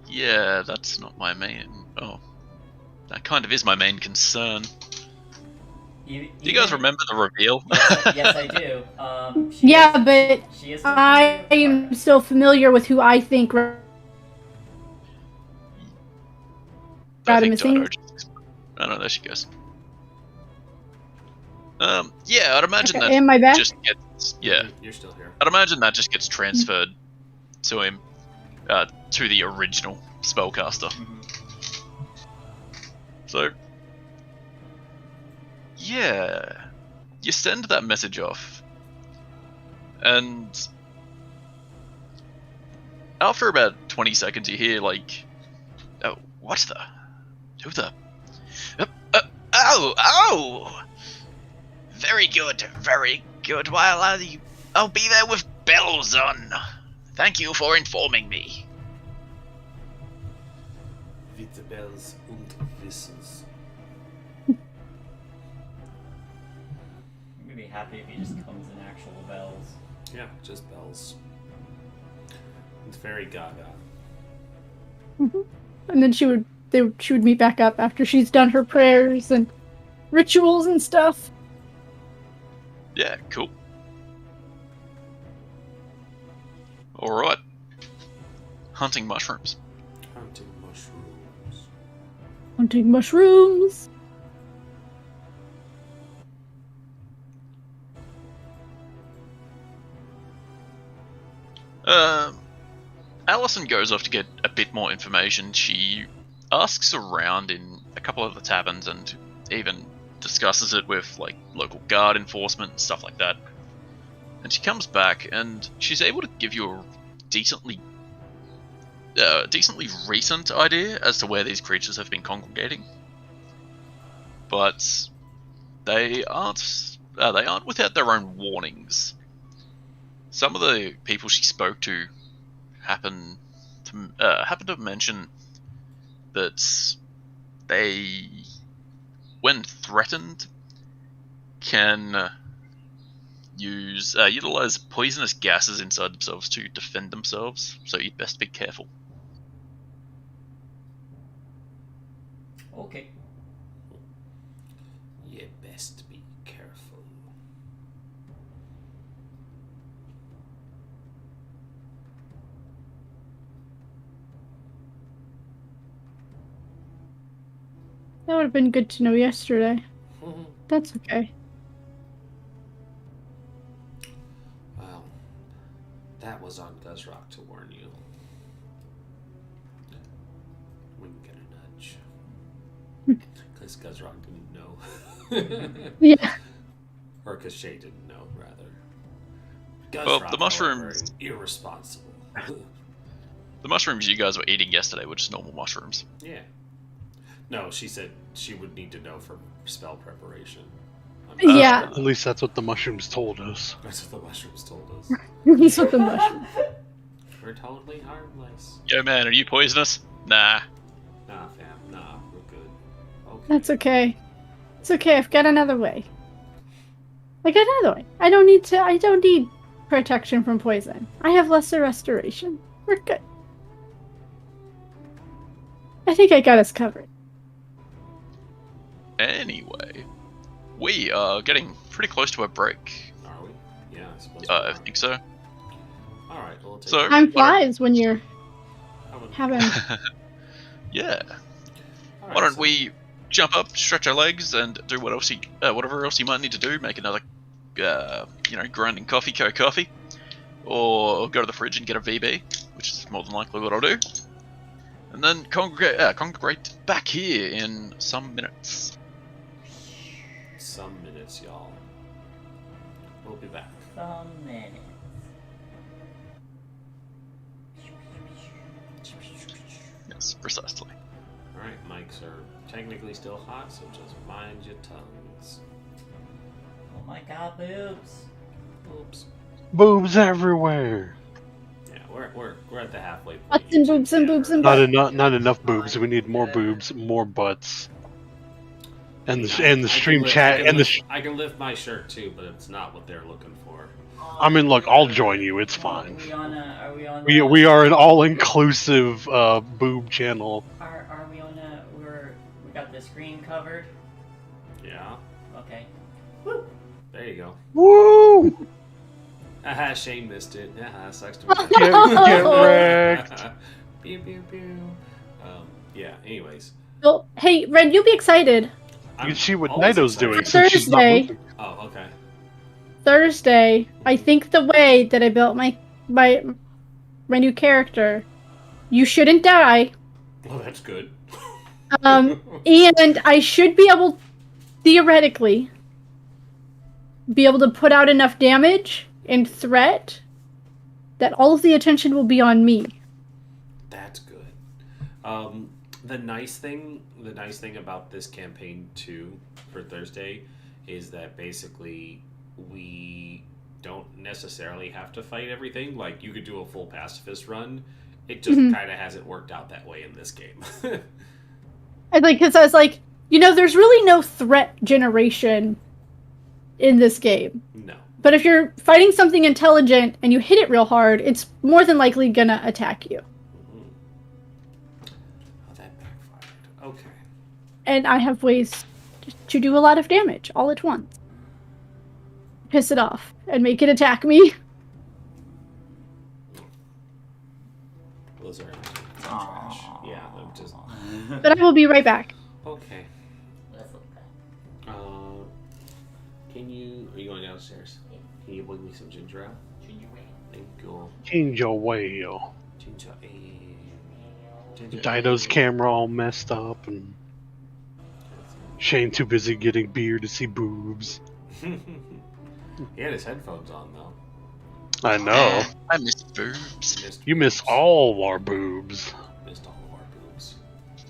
Yeah, that's not my main. Oh, that kind of is my main concern. Do you guys remember the reveal? Yes, I do. But she is I familiar with the am target. still familiar with who I think I think Radimus Ingle. Oh no, there she goes. Yeah, I'd imagine Okay, that am I back? just gets You're still here. I'd imagine that just gets transferred to him, to the original spellcaster. Mhm. So, yeah, you send that message off, and after about 20 seconds, you hear like, "Oh, what the? Who the? Oh! Very good, very good. Well, I'll be there with bells on. Thank you for informing me." With the bells und whistles. I'm gonna be happy if he just comes in actual bells. Yeah, just bells. It's very gaga. And then she would meet back up after she's done her prayers and rituals and stuff. Yeah, cool. Alright. Hunting mushrooms. Hunting mushrooms. Hunting mushrooms. Allison goes off to get a bit more information. She asks around in a couple of the taverns and even discusses it with like local guard enforcement and stuff like that. And she comes back and she's able to give you a decently recent idea as to where these creatures have been congregating. But they aren't without their own warnings. Some of the people she spoke to happen to mention that they, when threatened, can utilize poisonous gases inside themselves to defend themselves. So you'd best be careful. Okay. You best be careful. That would have been good to know yesterday. That's okay. Well, that was on Guzrock to warn you. Wink and a nudge. Because Guzrock didn't know. Yeah. Or because Shay didn't know, rather. Well, Guzrock, the mushrooms- however, irresponsible. The mushrooms you guys were eating yesterday were just normal mushrooms. Yeah. No, she said she would need to know for spell preparation. Yeah. At least that's what the mushrooms told us. That's what the mushrooms told us. That's what the mushroom. We're totally harmless. Yo man, are you poisonous? Nah. Nah, fam. Nah, we're good. Okay. That's okay. It's okay. I've got another way. I got another way. I don't need protection from poison. I have lesser restoration. We're good. I think I got us covered. Anyway, we are getting pretty close to a break. Are we? Yeah, I suppose. I think so. Alright, we'll take So- it. Time flies when you're How about- having. Yeah. Alright, Why don't so- we jump up, stretch our legs, and do whatever else you might need to do? Make another, grinding coffee, or go to the fridge and get a VB, which is more than likely what I'll do. And then congregate back here in some minutes. Some minutes, y'all. We'll be back. Some minutes. Yes, precisely. Alright, mics are technically still hot, so just mind your tongues. Oh my god, boobs. Oops. Boobs everywhere. Yeah, we're at the halfway point. Butts and boobs and boobs and Not enough boobs. We need more boobs, more butts. And the stream chat and the. I can lift my shirt too, but it's not what they're looking for. I mean, look, I'll join you. It's fine. Are we on We are an all-inclusive boob channel. Are we on we got the screen covered? Yeah, Okay. there you go. Woo! Haha, Shane missed it. Haha, sucks to be Get wrecked. Pew pew pew. Yeah. Anyways, Well, hey, Red, you'll be excited. You can see what always Nido's excited. doing since she's not Thursday. moving. Oh, okay. Thursday, I think the way that I built my new character, you shouldn't die. Well, that's good. And I should be able, theoretically, be able to put out enough damage and threat that all of the attention will be on me. That's good. The nice thing about this campaign too for Thursday is that basically we don't necessarily have to fight everything. Like you could do a full pacifist run. It just kind of hasn't worked out that way in this game. Because I was like, there's really no threat generation in this game. No. But if you're fighting something intelligent and you hit it real hard, it's more than likely gonna attack you. Oh, that backfired. Okay. And I have ways to do a lot of damage all at once. Piss it off and make it attack me. Those are some trash. Yeah, I'm just. But I will be right back. Are you going downstairs? Yeah. Can you bring me some ginger ale? Ginger ale. Thank you. Ginger whale. Ginger ale. Ginger Dido's ale. camera all messed up, and Shane too busy getting beer to see boobs. He had his headphones on though. I know. I miss boobs. Missed You miss boobs. all our boobs. Missed all of our boobs.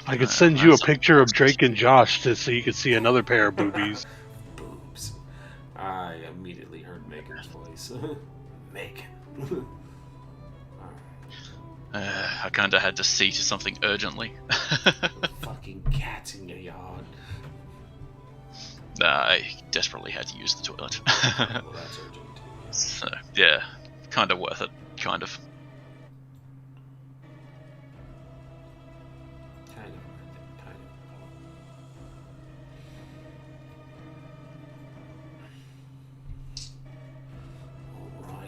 I could send you a That's picture of Drake and Josh so you could see another pair of boobies. Boobs. I immediately heard Megan's voice. Megan. Alright. I kinda had to see to something urgently. Fucking cats in your yard. I desperately had to use the toilet. Well, that's urgent too. So, yeah, kinda worth it. Kind of. Kind of worth it. Kind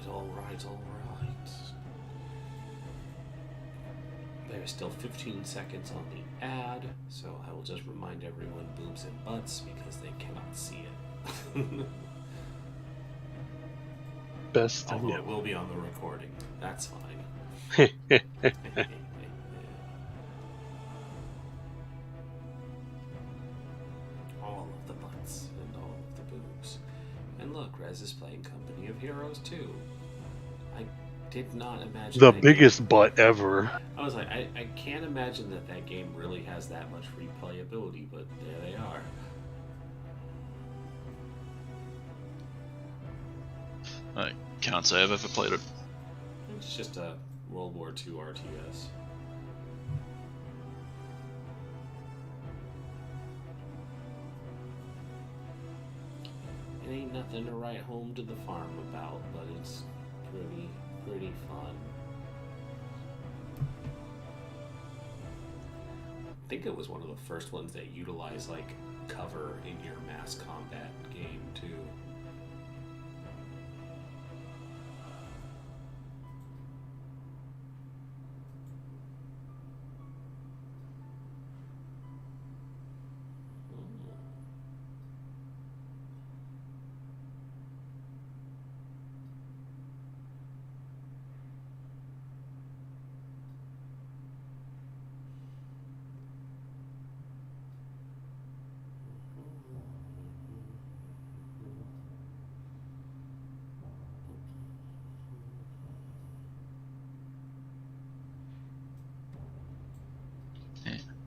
of. Alright. There's still 15 seconds on the ad, so I will just remind everyone boobs and butts because they cannot see it. Best. Although it will be on the recording. That's fine. All of the butts and all of the boobs. And look, Rez is playing Company of Heroes too. I did not imagine The that biggest game. butt ever. I was like, I can't imagine that game really has that much replayability, but there they are. I can't say I've ever played it. It's just a World War II RTS. It ain't nothing to write home to the farm about, but it's pretty fun. I think it was one of the first ones that utilized like cover in your mass combat game too.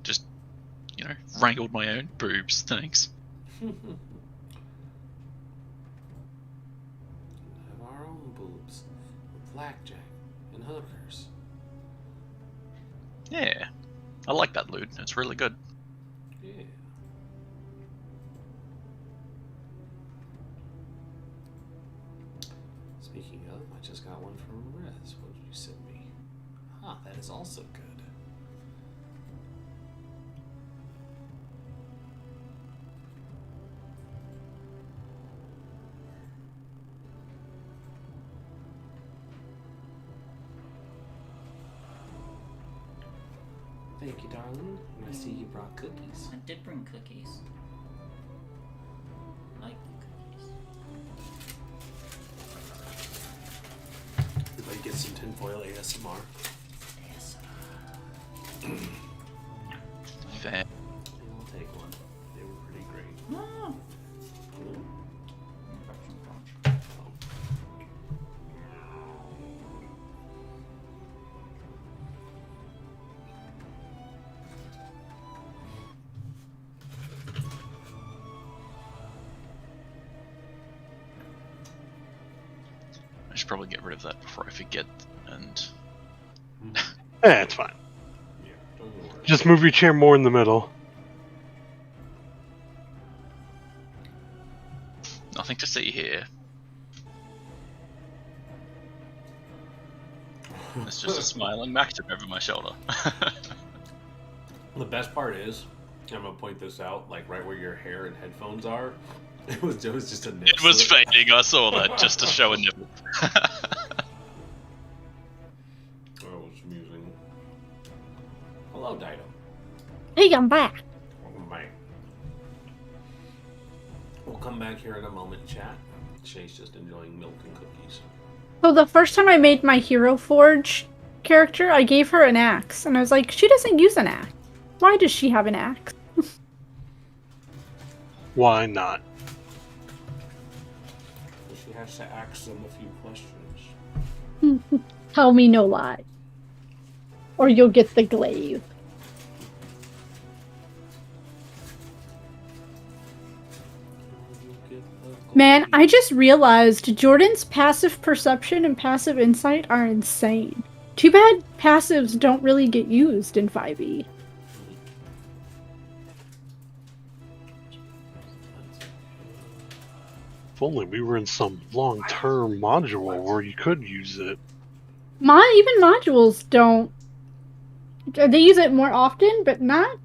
Just, wrangled my own boobs, thanks. Have our own boobs, with blackjack and hookers. Yeah. I like that loot. It's really good. Yeah. Speaking of, I just got one from Rez. What did you send me? Ah, that is also good. Thank you, darling. And I see you brought cookies. I did bring cookies. I like cookies. Everybody get some tinfoil ASMR. Yes. Fair. I'll take one. They were pretty great. No. Mm. I should probably get rid of that before I forget. And It's fine. Yeah, don't worry. Just move your chair more in the middle. nothing to see here. It's just a smiling Maxim over my shoulder. The best part is, I'm gonna point this out, like right where your hair and headphones are. It was just a nip It was slip. fading, I saw that, just to show a nipple. Oh, it's amusing. Hello, Dido. Hey, I'm back. Welcome back. Well, come come back here in a moment, chat. Shay's just enjoying milk and cookies. So the first time I made my Hero Forge character, I gave her an axe. And I was like, she doesn't use an axe. Why does she have an axe? Why not? She has to ask them a few questions. Tell me no lie. Or you'll get the glaive. Man, I just realized Jordan's passive perception and passive insight are insane. Too bad passives don't really get used in 5e. If only we were in some long-term module where you could use it. Even modules don't. They use it more often, but not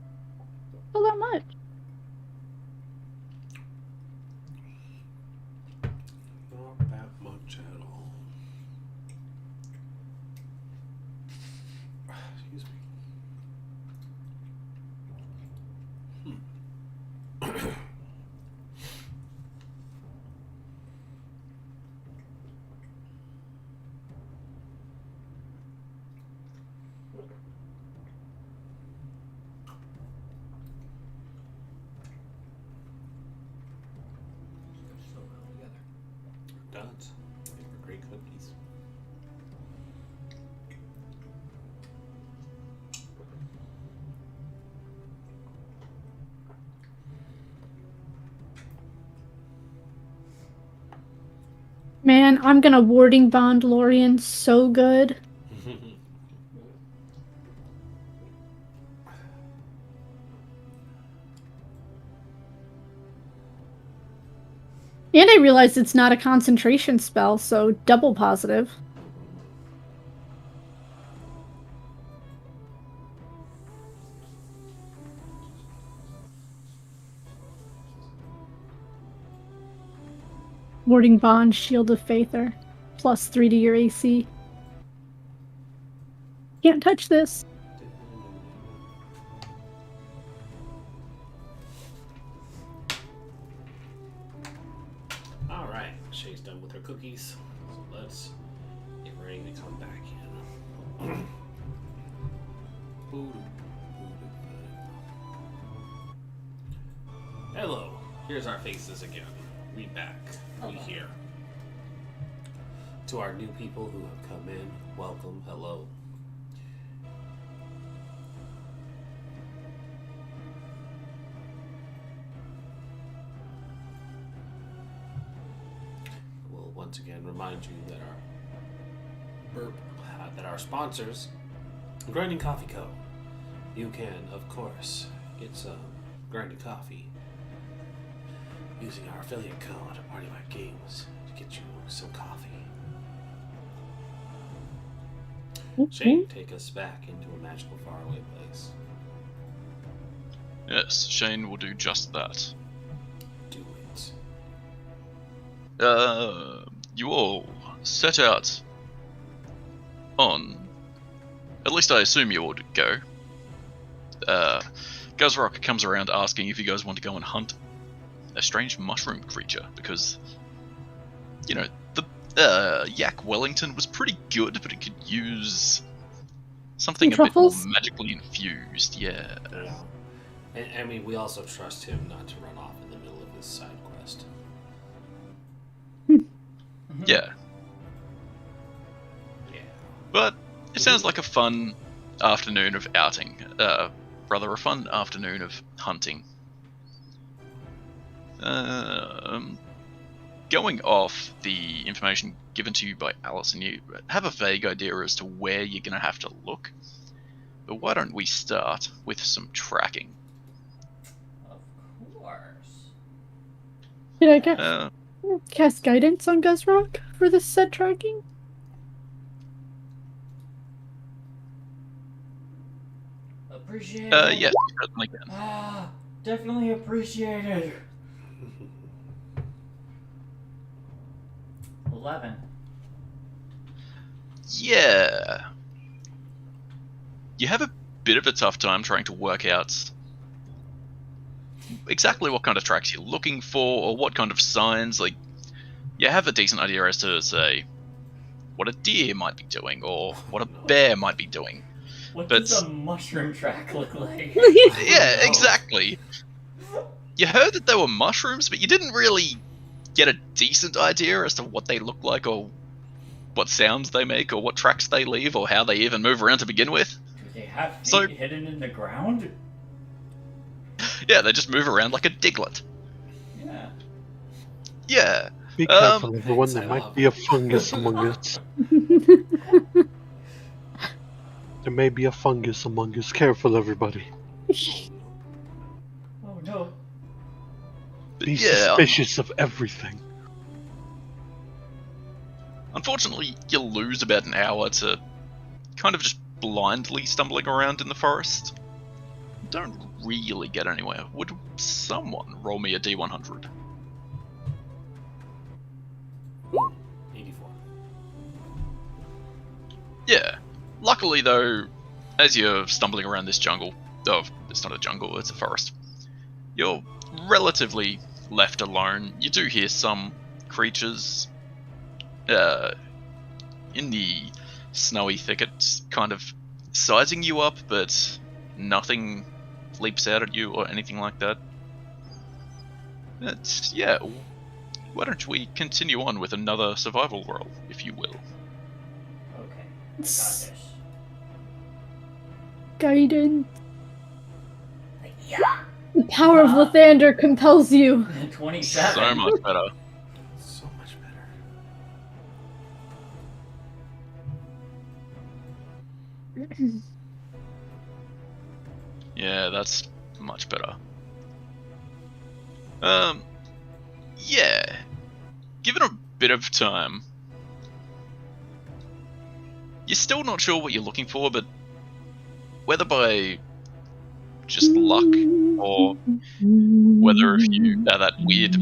all that much. Not that much at all. Excuse me. Does. They were great cookies. Man, I'm gonna warding bond Lorien so good. And I realized it's not a concentration spell, so double positive. Warding Bond, Shield of Faither. +3 to your AC. Can't touch this. Alright, Shay's done with her cookies. So let's get ready to come back in. Hello, here's our faces again. We back. We here. To our new people who have come in, welcome, hello. We'll once again remind you that our sponsors, Grinding Coffee Co. You can, of course, get some grinding coffee using our affiliate code, Party Life Games, to get you some coffee. Shane, take us back into a magical faraway place. Yes, Shane will do just that. Do it. You all set out on... At least I assume you all go. Guzrock comes around asking if you guys want to go and hunt a strange mushroom creature, because, you know, the Yak Wellington was pretty good, but it could use something a bit more magically infused, yeah. And I mean, we also trust him not to run off in the middle of this side quest. Yeah. Yeah. But it sounds like a fun afternoon of outing. Rather, a fun afternoon of hunting. Going off the information given to you by Allison, you have a vague idea as to where you're going to have to look. But why don't we start with some tracking? Of course. Did I cast guidance on Guzrock for this said tracking? Appreciate yes, it. you certainly can. Ah, definitely appreciated. 11. Yeah. You have a bit of a tough time trying to work out exactly what kind of tracks you're looking for or what kind of signs. Like, you have a decent idea as to, say, what a deer might be doing or what a bear might be doing. What But- does a mushroom track look like? Yeah, no. exactly. You heard that there were mushrooms, but you didn't really get a decent idea as to what they look like or what sounds they make or what tracks they leave or how they even move around to begin with. Do they have feet So- hidden in the ground? Yeah, they just move around like a diglet. Yeah. Yeah. Be careful, everyone. thanks, There I might love be a it. fungus among us. There may be a fungus among us. Careful, everybody. Oh no. Be Yeah. suspicious of everything. Unfortunately, you lose about an hour to kind of just blindly stumbling around in the forest. Don't really get anywhere. Would someone roll me a D100? Ooh, 84. Yeah. Luckily, though, as you're stumbling around this jungle, oh, it's not a jungle, it's a forest, you're relatively left alone. You do hear some creatures in the snowy thickets kind of sizing you up, but nothing leaps out at you or anything like that. But yeah, why don't we continue on with another survival roll, if you will? Okay. Got this. Gaiden. Yeah. The power of Lathander compels you. 27. So much better. So much better. Yeah, that's much better. Yeah. Given a bit of time, you're still not sure what you're looking for, but whether by just luck or whether if you that weird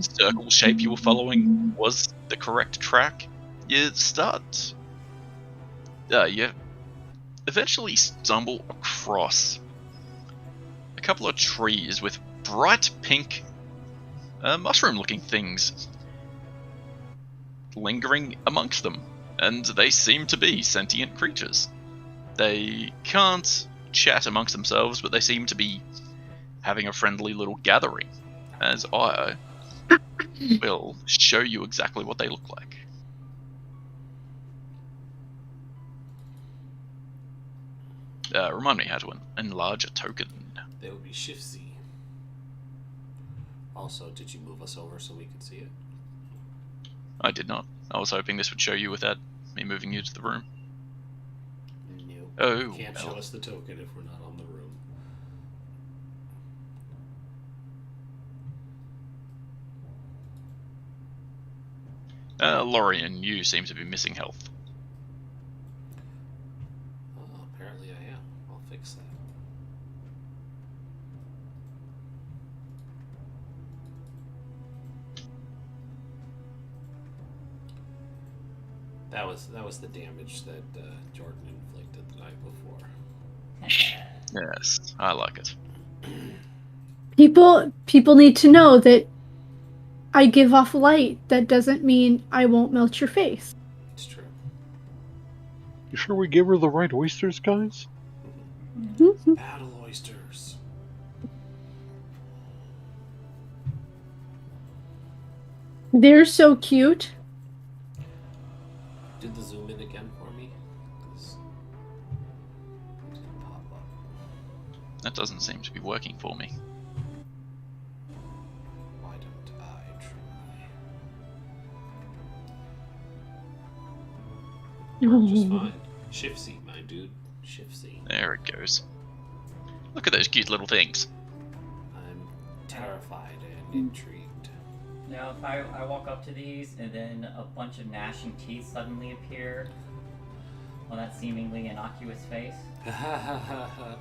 circle shape you were following was the correct track, you you eventually stumble across a couple of trees with bright pink mushroom-looking things lingering amongst them, and they seem to be sentient creatures. They can't chat amongst themselves, but they seem to be having a friendly little gathering, as I will show you exactly what they look like. Remind me how to enlarge a token. They would be Shift Z. Also, did you move us over so we could see it? I did not. I was hoping this would show you without me moving you to the room. Nope. Oh, You can't show well. us the token if we're not on the room. Lorian, you seem to be missing health. Oh, apparently I am. I'll fix that. That was the damage that Jordan inflicted the night before. Yes, I like it. People need to know that I give off light. That doesn't mean I won't melt your face. It's true. You sure we gave her the right oysters, guys? Battle oysters. They're so cute. Did the zoom in again for me? 'Cause it didn't pop up. That doesn't seem to be working for me. Why don't I try? Worked just fine. Shift C, my dude. Shift C. There it goes. Look at those cute little things. I'm terrified and intrigued. Now, if I walk up to these and then a bunch of gnashing teeth suddenly appear on that seemingly innocuous face. That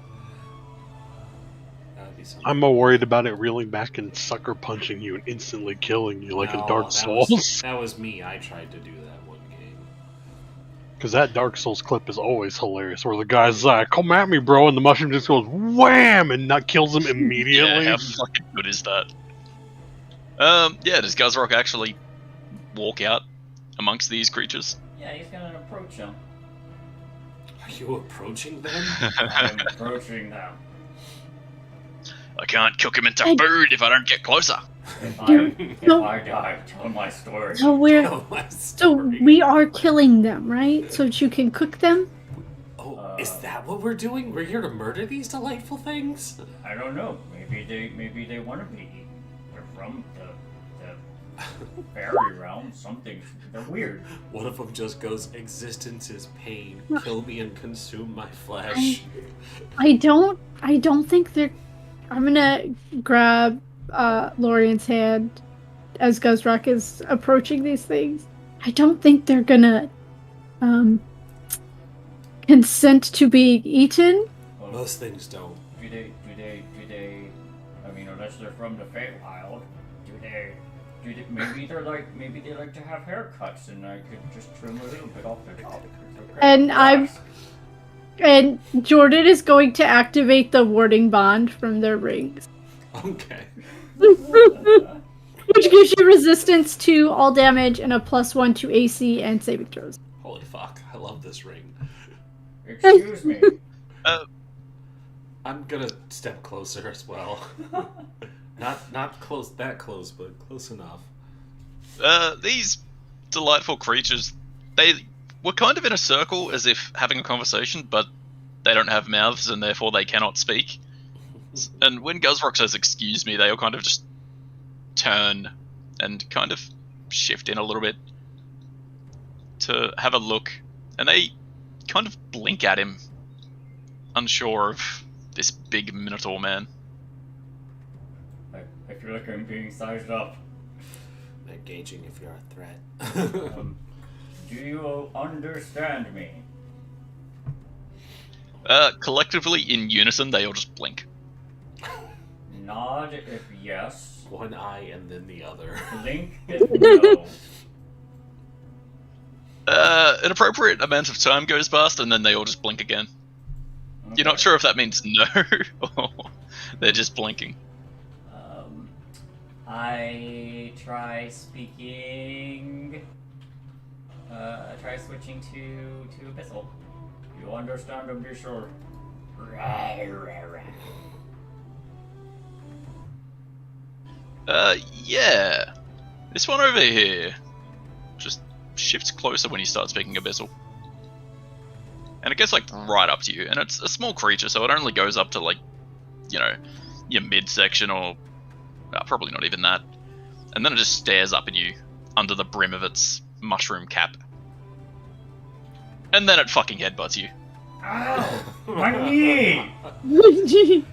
would be something. I'm more worried about it reeling back and sucker punching you and instantly killing you like in No, Dark that Souls. that was me. I tried to do that one game. Because that Dark Souls clip is always hilarious, where the guy's like, "Come at me, bro," and the mushroom just goes wham and not kills him immediately. Yeah, how fucking good is that? Yeah, does Guzrock actually walk out amongst these creatures? Yeah, he's gonna approach them. Are you approaching them? I'm approaching them. I can't cook him into I- food if I don't get closer. If No. I die, tell my story. So we're Tell my so story. we are killing them, right? So that you can cook them. Oh, is that what we're doing? We're here to murder these delightful things? I don't know. Maybe they want to be eaten. They're from the fairy realm. Something. They're weird. One of them just goes, existence is pain. Kill me and consume my flesh. I don't think they're. I'm gonna grab Lorian's hand as Guzrock is approaching these things. I don't think they're gonna consent to be eaten. Well, Most things don't. do they? I mean, unless they're from the Feywild, do they? Maybe they like to have haircuts, and I could just trim a little bit off the top. Okay. And And Jordan is going to activate the warding bond from their rings, Okay. which gives you resistance to all damage and a +1 to AC and saving throws. Holy fuck, I love this ring. Excuse me. I'm gonna step closer as well. Not close that close, but close enough. These delightful creatures, they were kind of in a circle as if having a conversation, but they don't have mouths and therefore they cannot speak. And when Guzrock says excuse me, they all kind of just turn and kind of shift in a little bit to have a look. And they kind of blink at him, unsure of this big Minotaur man. I feel like I'm being sized up. Engaging if you're a threat. Do you understand me? Collectively, in unison, they all just blink. Nod if yes. One eye and then the other. Blink if no. An appropriate amount of time goes past, and then they all just blink again. You're not sure if that means no, or they're just blinking. I try speaking. Try switching to Abyssal. You understand Abyssal? Yeah. This one over here just shifts closer when you start speaking Abyssal. And it gets, like, right up to you. And it's a small creature, so it only goes up to, like, you know, your midsection or... probably not even that. And then it just stares up at you under the brim of its mushroom cap. And then it fucking headbutts you. Ow! My knee!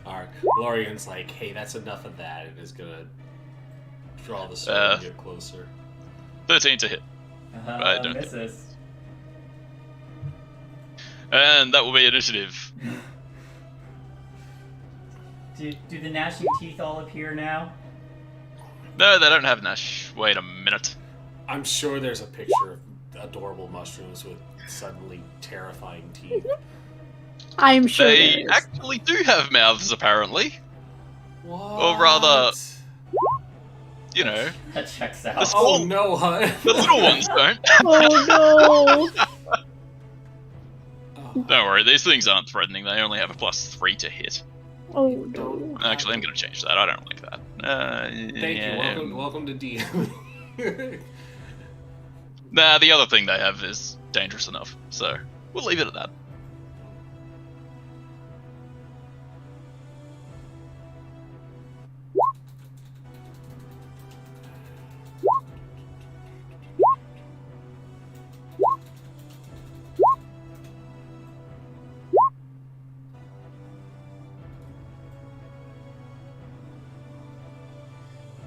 Alright, Lorian's like, hey, that's enough of that, and is gonna draw the sword and get closer. 13 to hit. I don't hit. Misses. And that will be initiative. Do the gnashing teeth all appear now? No, they don't have Nash. Wait a minute. I'm sure there's a picture of adorable mushrooms with suddenly terrifying teeth. I'm sure They there is. actually do have mouths, apparently. What? Or rather, you know, That checks the out. small, Oh no, hun. the little ones don't. Oh no! Oh, Don't worry, these things aren't threatening. They only have a +3 to hit. Oh no! Actually, I'm going to change that. I don't like that. thank you. Welcome to DM. Nah, the other thing they have is dangerous enough, so we'll leave it at that.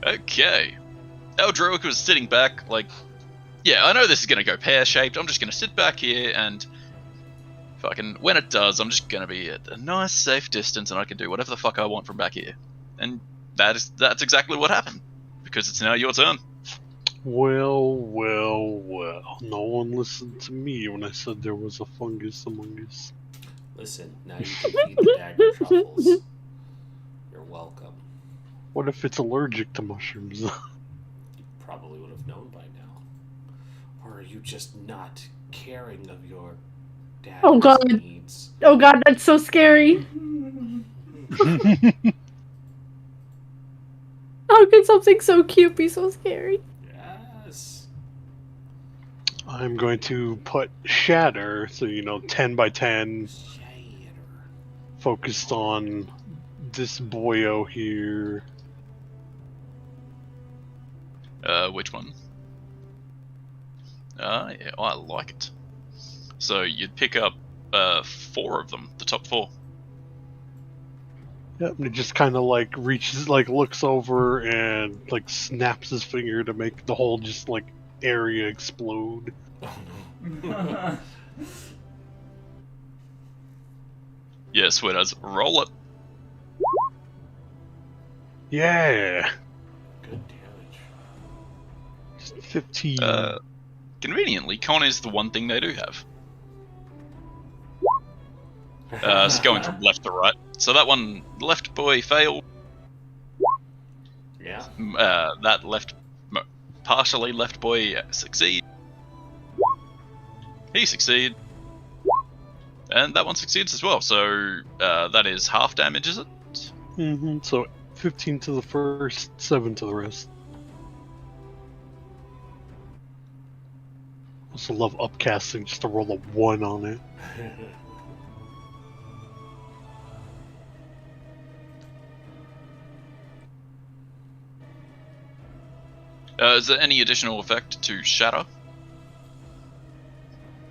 Okay. Eldroic was sitting back, like, yeah, I know this is going to go pear-shaped. I'm just going to sit back here and fucking, when it does, I'm just going to be at a nice, safe distance and I can do whatever the fuck I want from back here. And that's exactly what happened. Because it's now your turn. Well. No one listened to me when I said there was a fungus among us. Listen, now you can feed the dagger truffles. You're welcome. What if it's allergic to mushrooms? You probably would have known by now. Or are you just not caring of your dagger's Oh, God. needs? Oh god, that's so scary. How could something so cute be so scary? Yes. I'm going to put shatter, so 10 by 10, Shader. focused on this boyo here. Which one? Yeah, I like it. So you'd pick up 4 of them, the top 4. Yep, and it just kind of like reaches, like looks over and like snaps his finger to make the whole just like area explode. Oh no. Yeah, Sweaters, roll it. Yeah, Good damage. just 15. Conveniently, con is the one thing they do have. It's going from left to right. So that one, left boy failed. Yeah. That partially left boy succeed. He succeed. And that one succeeds as well. So that is half damage, is it? So 15 to the first, 7 to the rest. Also love upcasting just to roll a 1 on it. Is there any additional effect to shatter?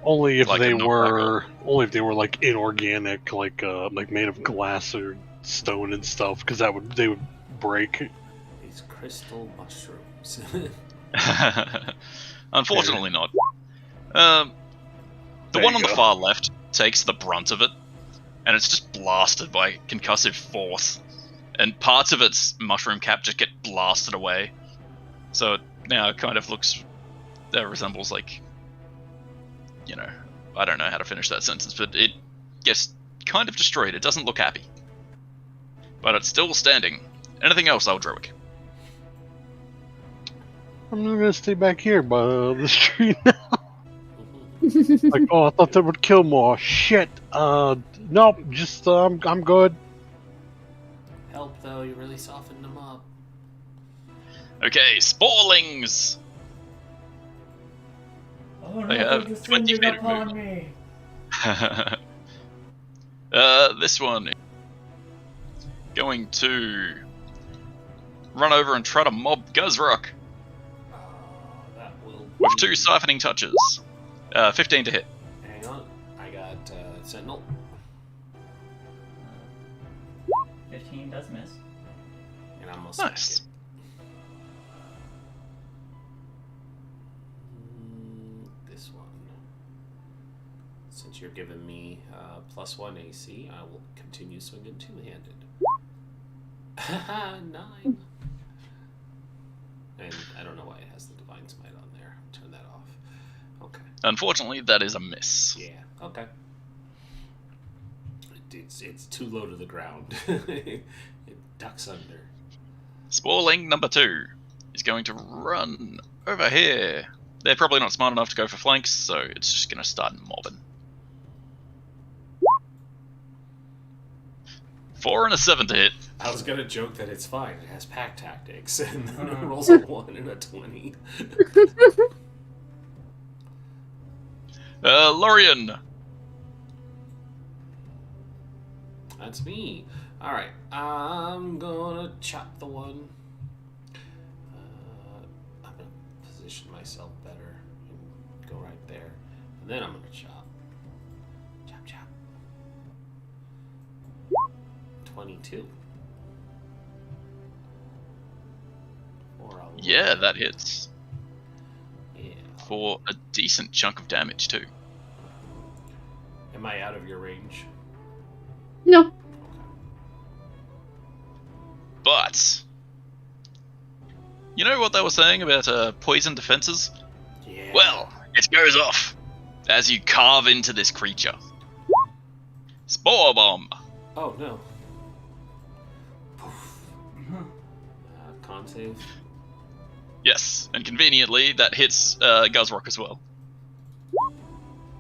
Only if Like they a were, only if they were like inorganic, like made of glass or stone and stuff, because they would break. These crystal mushrooms. Unfortunately not. The There one you on the go. far left takes the brunt of it, and it's just blasted by concussive force. And parts of its mushroom cap just get blasted away. So it now kind of resembles like, I don't know how to finish that sentence, but it gets kind of destroyed. It doesn't look happy. But it's still standing. Anything else, Eldroic? I'm not gonna stay back here by the street now. Like, oh, I thought that would kill more. Shit. Nope. Just I'm good. Help though, you really softened them up. Okay, Sporlings! Oh no, They have they're 20 descending feet of upon movement. me. This one going to run over and try to mob Guzrock That will with be... 2 siphoning touches. 15 to hit. Hang on, I got Sentinel. 15 does miss. And I'm gonna Nice. smack it. This one. Since you're giving me +1 AC, I will continue swinging two-handed. 9. And I don't know why it has the Divine Smite on there. Turn that off. Okay. Unfortunately, that is a miss. Yeah. Okay. It's too low to the ground. It ducks under. Sporling number 2 is going to run over here. They're probably not smart enough to go for flanks, so it's just going to start mobbing. 4 and a 7 to hit. I was gonna joke that it's fine. It has pack tactics, and then it rolls a 1 and a 20. Lorian. That's me. All right, I'm gonna chop the one. I'm gonna position myself better and go right there, and then I'm gonna chop. Chop, chop. 22. Yeah, that hits. Yeah. For a decent chunk of damage, too. Am I out of your range? No. Okay. But you know what they were saying about poison defenses? Yeah. Well, It goes off as you carve into this creature. Spore bomb. Oh no. Poof. Con save. Yes, and conveniently that hits Guzrock as well.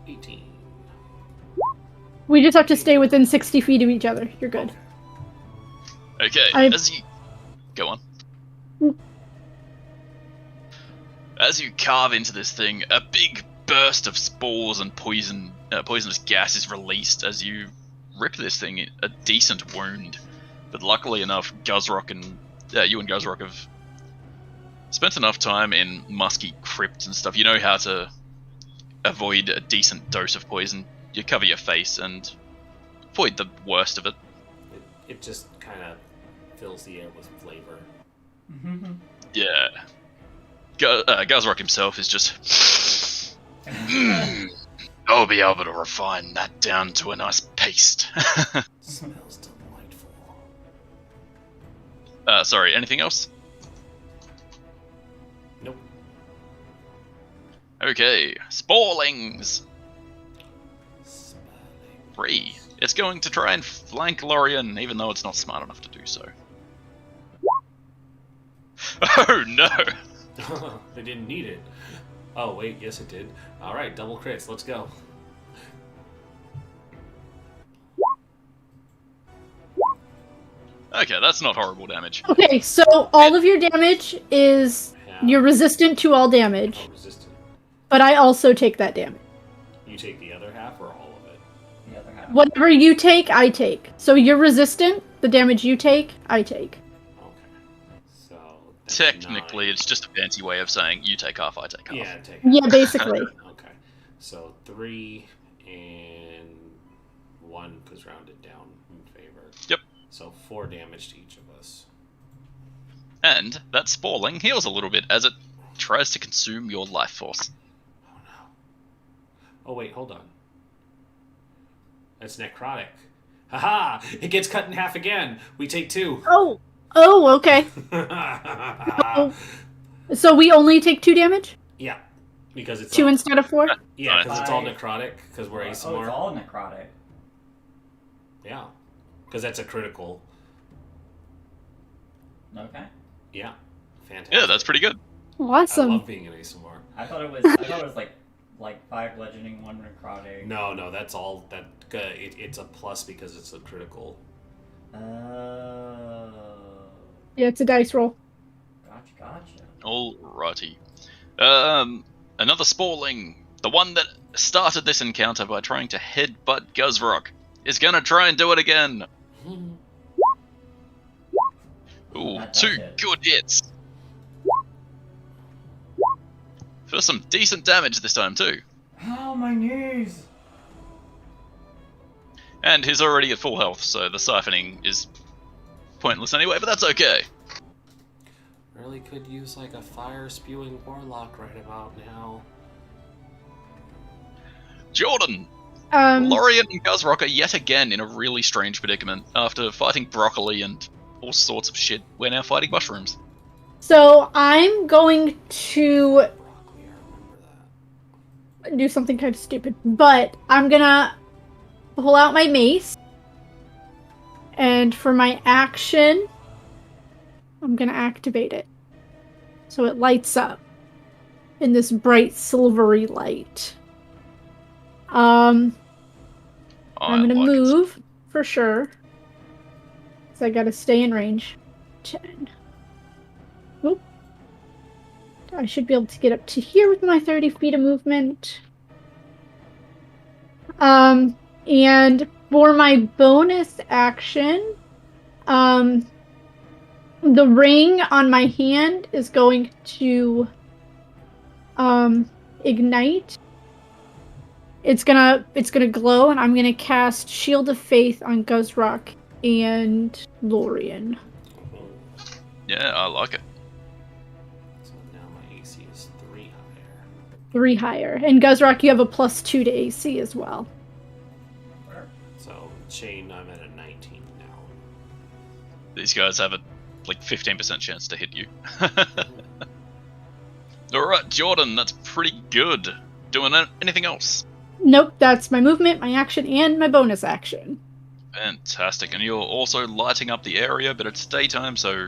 18. We just have to stay within 60 feet of each other. You're good. Okay, as you go on. As you carve into this thing, a big burst of spores and poisonous gas is released as you rip this thing a decent wound. But luckily enough, Guzrock and you and Guzrock have spent enough time in musky crypts and stuff. You know how to avoid a decent dose of poison. You cover your face and avoid the worst of it. It just kind of fills the air with flavor. Yeah. Guzrock himself is just... I'll be able to refine that down to a nice paste. Smells delightful. Sorry, anything else? Nope. Okay, Sporlings! 3. It's going to try and flank Lorien, even though it's not smart enough to do so. Oh no! They didn't need it. Oh wait, yes it did. Alright, double crits, let's go. Okay, that's not horrible damage. Okay, so all of your damage is... You're resistant to all damage. Oh, resistant. But I also take that damage. You take the other half or all of it? The other half. Whatever you take, I take. So you're resistant, the damage you take, I take. Okay. So that's Technically, 9. it's just a fancy way of saying you take half, I take half. Yeah, take Yeah, basically. Okay. So 3 and 1 because rounded down in favor. Yep. So 4 damage to each of us. And that Sporling heals a little bit as it tries to consume your life force. Oh no. Oh wait, hold on. That's necrotic. Haha! It gets cut in half again. We take 2. Oh, okay. Oh. So we only take 2 damage? Yeah, because it's 2 all, instead of 4? yeah, because it's all Five. necrotic. Because we're Oh, it's ASMR. all necrotic. Yeah, because that's a critical. Okay. Yeah, fantastic. Yeah, that's pretty good. I Awesome. love being an ASMR. I thought it was like 5 bludgeoning, 1 necrotic. No, that's all. That it's a plus because it's a critical. Oh. Yeah, it's a dice roll. Gotcha. Alrighty. Another Sporling, the one that started this encounter by trying to headbutt Guzrock, is gonna try and do it again. Ooh, That does 2 hit. good hits. For some decent damage this time too. Ow, my knees! And he's already at full health, so the siphoning is pointless anyway, but that's okay. Really could use like a fire spewing warlock right about now. Jordan! Um, Lorien and Guzrock are yet again in a really strange predicament. After fighting broccoli and all sorts of shit, we're now fighting mushrooms. so I'm going to Broccoli, I remember that. do something kind of stupid, but I'm gonna pull out my mace, and for my action, I'm gonna activate it. So it lights up in this bright silvery light. I'm gonna like it. move for sure. So I gotta stay in range. 10. Oop. I should be able to get up to here with my 30 feet of movement. And for my bonus action, the ring on my hand is going to ignite. It's gonna glow, and I'm gonna cast Shield of Faith on Guzrock and Lorien. Yeah, I like it. So now my AC is 3 higher. 3 higher. And Guzrock, you have a +2 to AC as well. So chain, I'm at a 19 now. These guys have a like 15% chance to hit you. Alright, Jordan, that's pretty good. doing anything else? Nope, that's my movement, my action, and my bonus action. Fantastic. And you're also lighting up the area, but it's daytime, so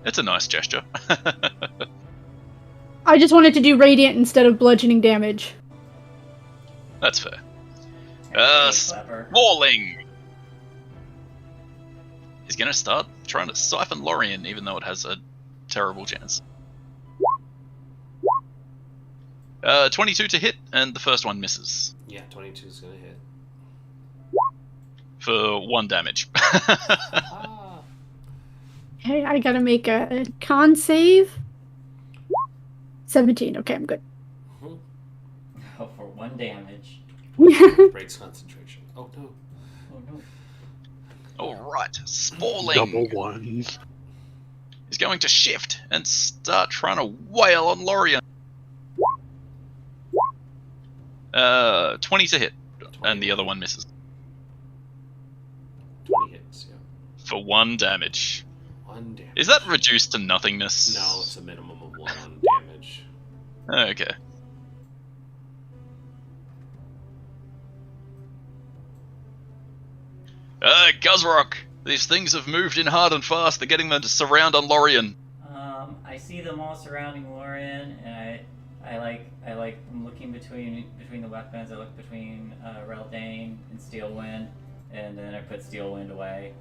it's a nice gesture. I just wanted to do radiant instead of bludgeoning damage. That's fair. Clever. Sprawling! He's gonna start trying to siphon Lorien, even though it has a terrible chance. 22 to hit, and the first one misses. Yeah, 22 is gonna hit. For 1 damage. Ah. Okay, I gotta make a con save. 17, okay, I'm good. Mhm. Oh, for 1 damage. Breaks concentration. Oh no. Oh no. Alright, Sprawling Double ones. is going to shift and start trying to wail on Lorien. 20 to hit, and the other one misses. 20 hits, yeah. For 1 damage. 1 damage. Is that reduced to nothingness? No, it's a minimum of 1 damage. Okay. Guzrock! These things have moved in hard and fast. They're getting them to surround on Lorien. I see them all surrounding Lorien, and I'm looking between the weapons. I look between Reldane and Steelwind, and then I put Steelwind away,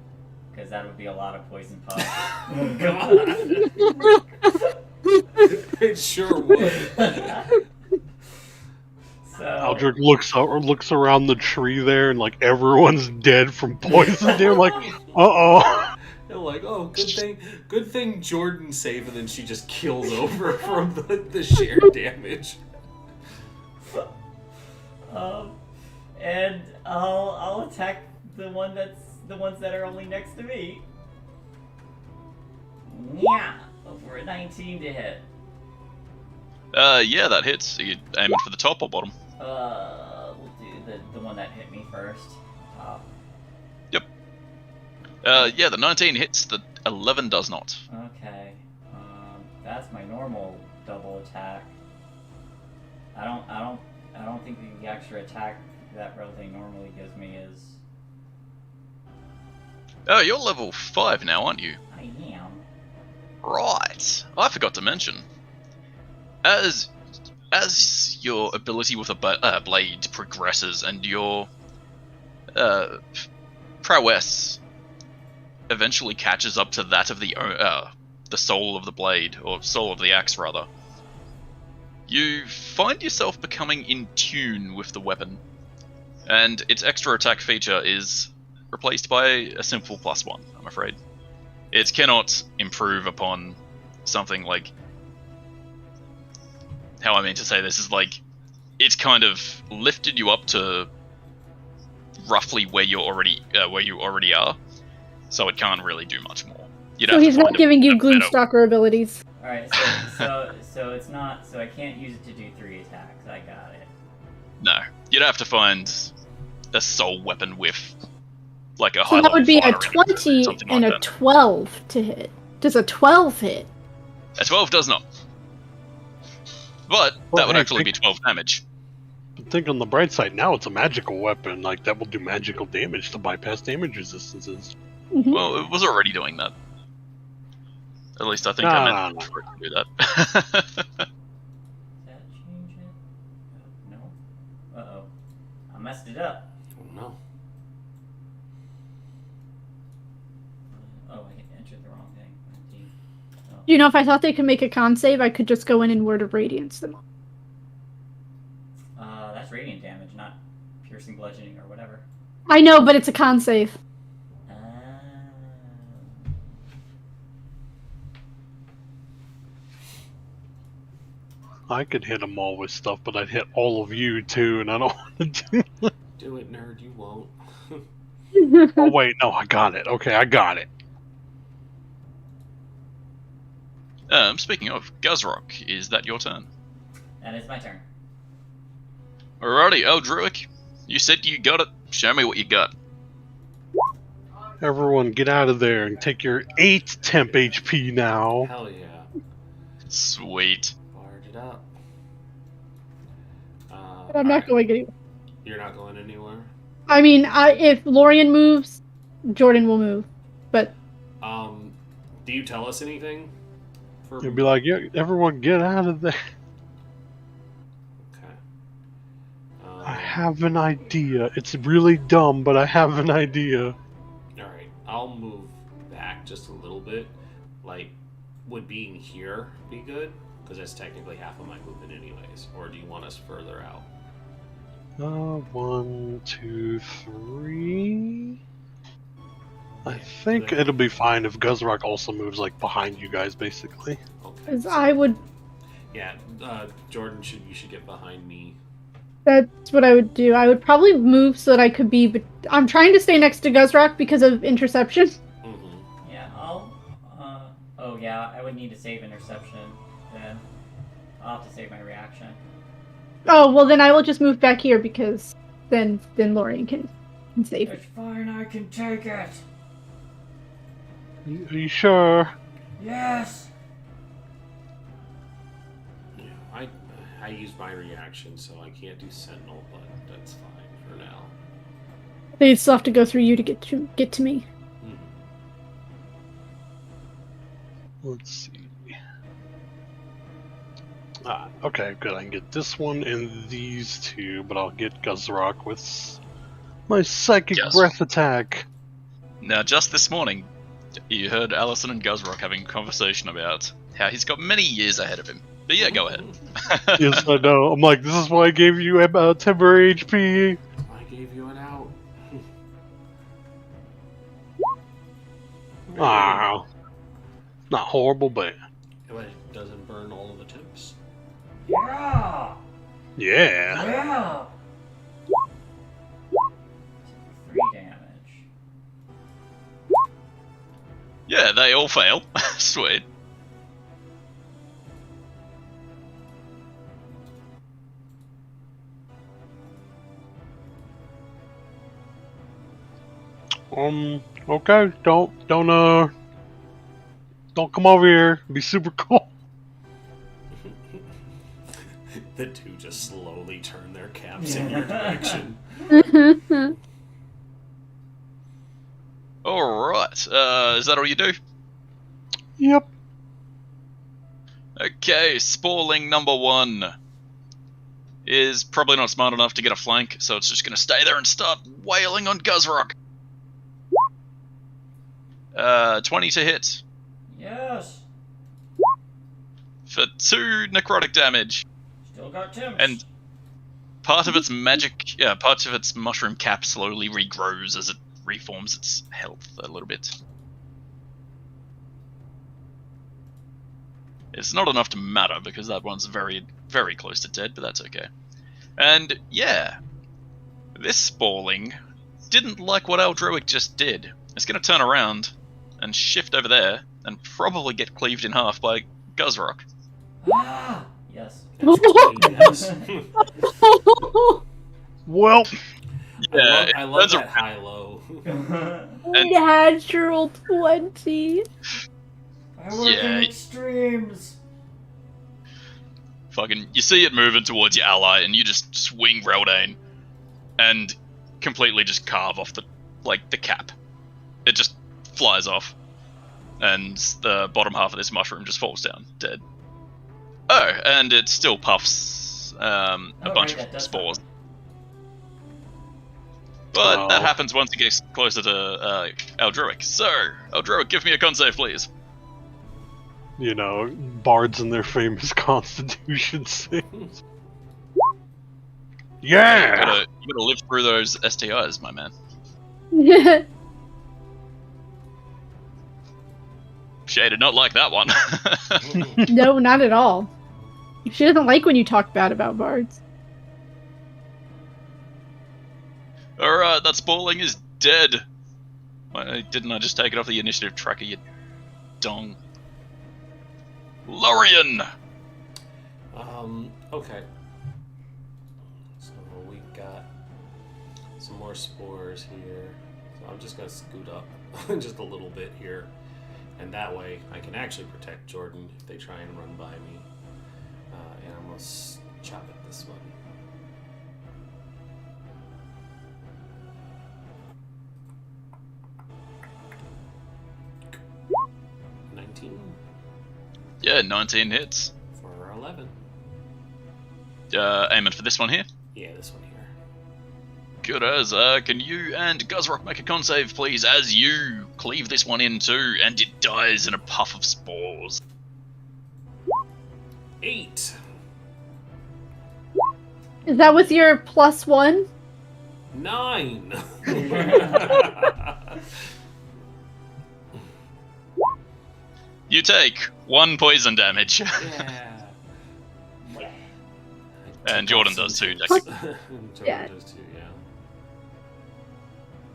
because that would be a lot of poison puff. Oh god! It sure would. So Aldrich looks around the tree there, and like everyone's dead from poison. They're like, uh-oh. They're like, oh, good thing Jordan saved, and then she just kills over from the sheer damage. And I'll attack the ones that are only next to me. Yeah, for a 19 to hit. Yeah, that hits. Are you aiming for the top or bottom? We'll do the one that hit me first. Yep. Yeah, the 19 hits, the 11 does not. Okay. That's my normal double attack. I don't think the extra attack that Rothay normally gives me is. Oh, you're level 5 now, aren't you? I am. Right. I forgot to mention. As your ability with a blade progresses and your prowess eventually catches up to that of the soul of the blade, or soul of the axe rather, you find yourself becoming in tune with the weapon, and its extra attack feature is replaced by a simple +1, I'm afraid. It cannot improve upon something like... How I mean to say this is like, it's kind of lifted you up to roughly where you already are, so it can't really do much more. So he's not giving you Gloomstalker abilities. Alright, so it's not, so I can't use it to do 3 attacks. I got it. No, you'd have to find a soul weapon with like a high So that level would be a fighter 20 something and like a that. 12 to hit. Does a 12 hit? A 12 does not. But Well, that would hey, actually be 12 damage. But think on the bright side, now it's a magical weapon. Like, that will do magical damage to bypass damage resistances. Mhm. Well, it was already doing that. At least I think No, I no, meant no. for it to do that. Does that change it? No. Uh-oh. I messed it up. Oh no. Oh, I entered the wrong thing. 19. Oh. You know, if I thought they could make a con save, I could just go in and Word of Radiance them. That's radiant damage, not piercing, bludgeoning, or whatever. I know, but it's a con save. I could hit them all with stuff, but I'd hit all of you too, and I don't want to do that. Do it, nerd. You won't. Oh, wait, no, I got it. Okay, I got it. Speaking of, Guzrock, is that your turn? That is my turn. Alrighty, Eldruic. You said you got it. Show me what you got. Everyone, get out of there and take your 8 temp HP now. Hell yeah. Sweet. Fired it up. But I'm not alright. going anywhere. You're not going anywhere? I mean, if Lorian moves, Jordan will move. But Do you tell us anything? You'd be like, yeah, everyone get out of there. Okay. I have an idea. It's really dumb, but I have an idea. Alright, I'll move back just a little bit. Like, would being here be good? Because that's technically half of my movement anyways. Or do you want us further out? 1, 2, 3. I Yeah, think then- it'll be fine if Guzrock also moves like behind you guys, basically. Okay. because so- I would, Yeah, Jordan, you should get behind me. that's what I would do. I would probably move so that I could be. But I'm trying to stay next to Guzrock because of interception. Mm-hmm. Yeah, I'll. Oh yeah, I would need to save interception. Then I'll have to save my reaction. Oh well, then I will just move back here because then Lorian can save. It's fine, I can take it. Are you sure? Yes. Yeah, I used my reaction, so I can't do Sentinel, but that's fine for now. They still have to go through you to get to me. Mm-hmm. Let's see. Okay, good. I can get this one and these two, but I'll get Guzrock with my psychic Yes. breath attack. Now, just this morning, you heard Allison and Guzrock having a conversation about how he's got many years ahead of him. But yeah, go ahead. Yes, I know. I'm like, this is why I gave you temporary HP. I gave you an out. Ah, not horrible, but But it doesn't burn all of the temps. Yeah. yeah. Yeah. 3 damage. Yeah, they all fail. Sweet. Okay. Don't come over here. It'd be super cool. The two just slowly turn their caps in your direction. Alright, is that all you do? Yep. Okay, Sporling number 1 is probably not smart enough to get a flank, so it's just going to stay there and start wailing on Guzrock. 20 to hit Yes. for 2 necrotic damage. Still got temps. And part of its magic, part of its mushroom cap slowly regrows as it reforms its health a little bit. It's not enough to matter because that one's very, very close to dead, but that's okay. And yeah, this Sporling didn't like what Aldroic just did. It's going to turn around and shift over there and probably get cleaved in half by Guzrock. Ah! Yes. Yes. Well, Yeah, I it love turns that around. high-low. Natural 20. I work Yeah. in extremes. Fucking, you see it moving towards your ally, and you just swing Reldane, and completely just carve off the cap. It just flies off, and the bottom half of this mushroom just falls down, dead. Oh, and it still puffs a bunch right, that of does spores. happen. But Oh. that happens once it gets closer to Aldroic. So, Aldroic, give me a con save, please. you know, bards and their famous Constitution saves. Yeah. You gotta live through those STIs, my man. Shay did not like that one. No, not at all. She doesn't like when you talk bad about bards. Alright, that Sporling is dead. Why didn't I just take it off the initiative tracker, you dong? Lorian! Okay. So we've got some more spores here. So I'm just gonna scoot up just a little bit here. And that way I can actually protect Jordan if they try and run by me. And I'm gonna chop at this one. Yeah, 19 hits. For 11. Aiming for this one here. Yeah, this one here. Good as. Can you and Guzrock make a con save, please, as you cleave this one in too, and it dies in a puff of spores. 8. Is that with your +1? 9. You take 1 poison damage. Yeah. And Jordan does too, Dex. Jordan Yeah. does too,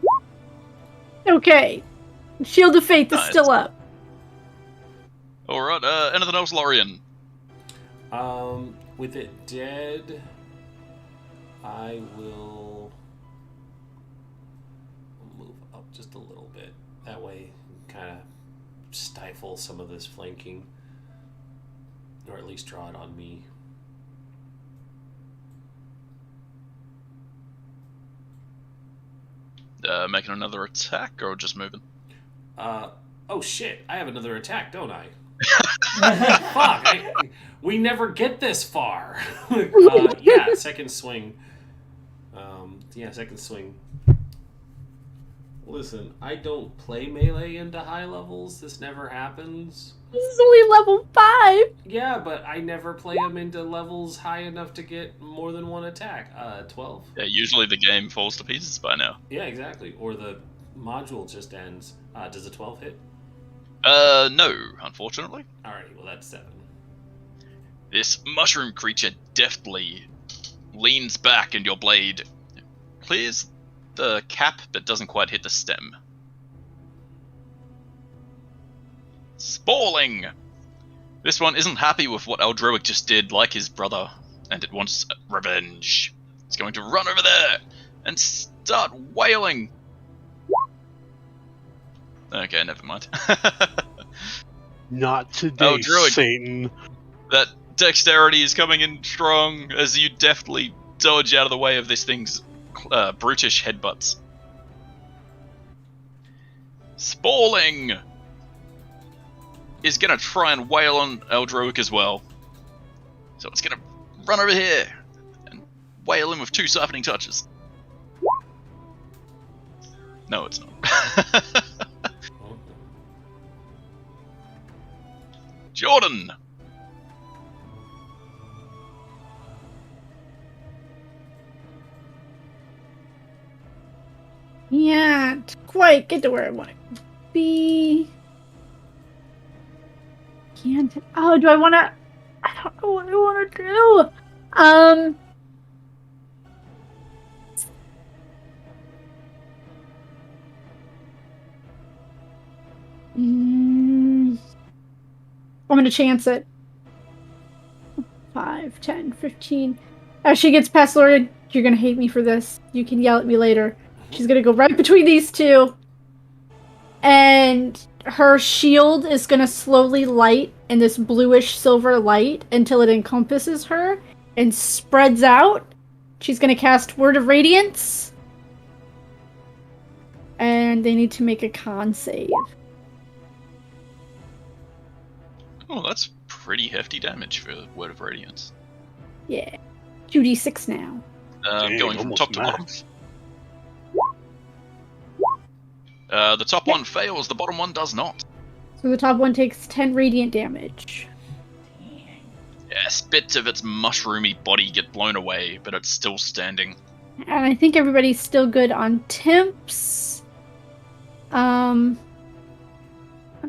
yeah. Okay. Shield of Faith is Nice. still up. Alright, anything else, Lorian? With it dead, I will move up just a little bit. That way, kind of stifle some of this flanking, or at least draw it on me. Making another attack, or just moving? Oh shit! I have another attack, don't I? Fuck! We never get this far. Yeah, second swing. Second swing. Listen, I don't play melee into high levels. This never happens. This is only level 5. Yeah, but I never play them into levels high enough to get more than one attack. 12. Yeah, usually the game falls to pieces by now. Yeah, exactly. Or the module just ends. Does a 12 hit? No, unfortunately. Alrighty, well that's 7. This mushroom creature deftly leans back and your blade clears the cap but doesn't quite hit the stem. Spalling! This one isn't happy with what Eldroic just did, like his brother, and it wants revenge. It's going to run over there and start wailing. Okay, never mind. Not today, Oh, Druid. Satan. That dexterity is coming in strong as you deftly dodge out of the way of this thing's brutish headbutts. Spalling is gonna try and wail on Eldroic as well. So it's gonna run over here and wail him with 2 siphoning touches. No, it's not. Jordan! Can't quite get to where I want to be. Can't. Oh, do I want to? I don't know what I want to do. I'm going to chance it. 5, 10, 15. As she gets past Lorian, you're going to hate me for this. You can yell at me later. She's going to go right between these two. And her shield is going to slowly light in this bluish silver light until it encompasses her and spreads out. She's going to cast Word of Radiance. And they need to make a con save. Oh, that's pretty hefty damage for Word of Radiance. Yeah. 2d6 now. Dang, Going from almost top to bottom. max. The top one fails, the bottom one does not. So the top one takes 10 radiant damage. Yes, bits of its mushroomy body get blown away, but it's still standing. And I think everybody's still good on temps. I'm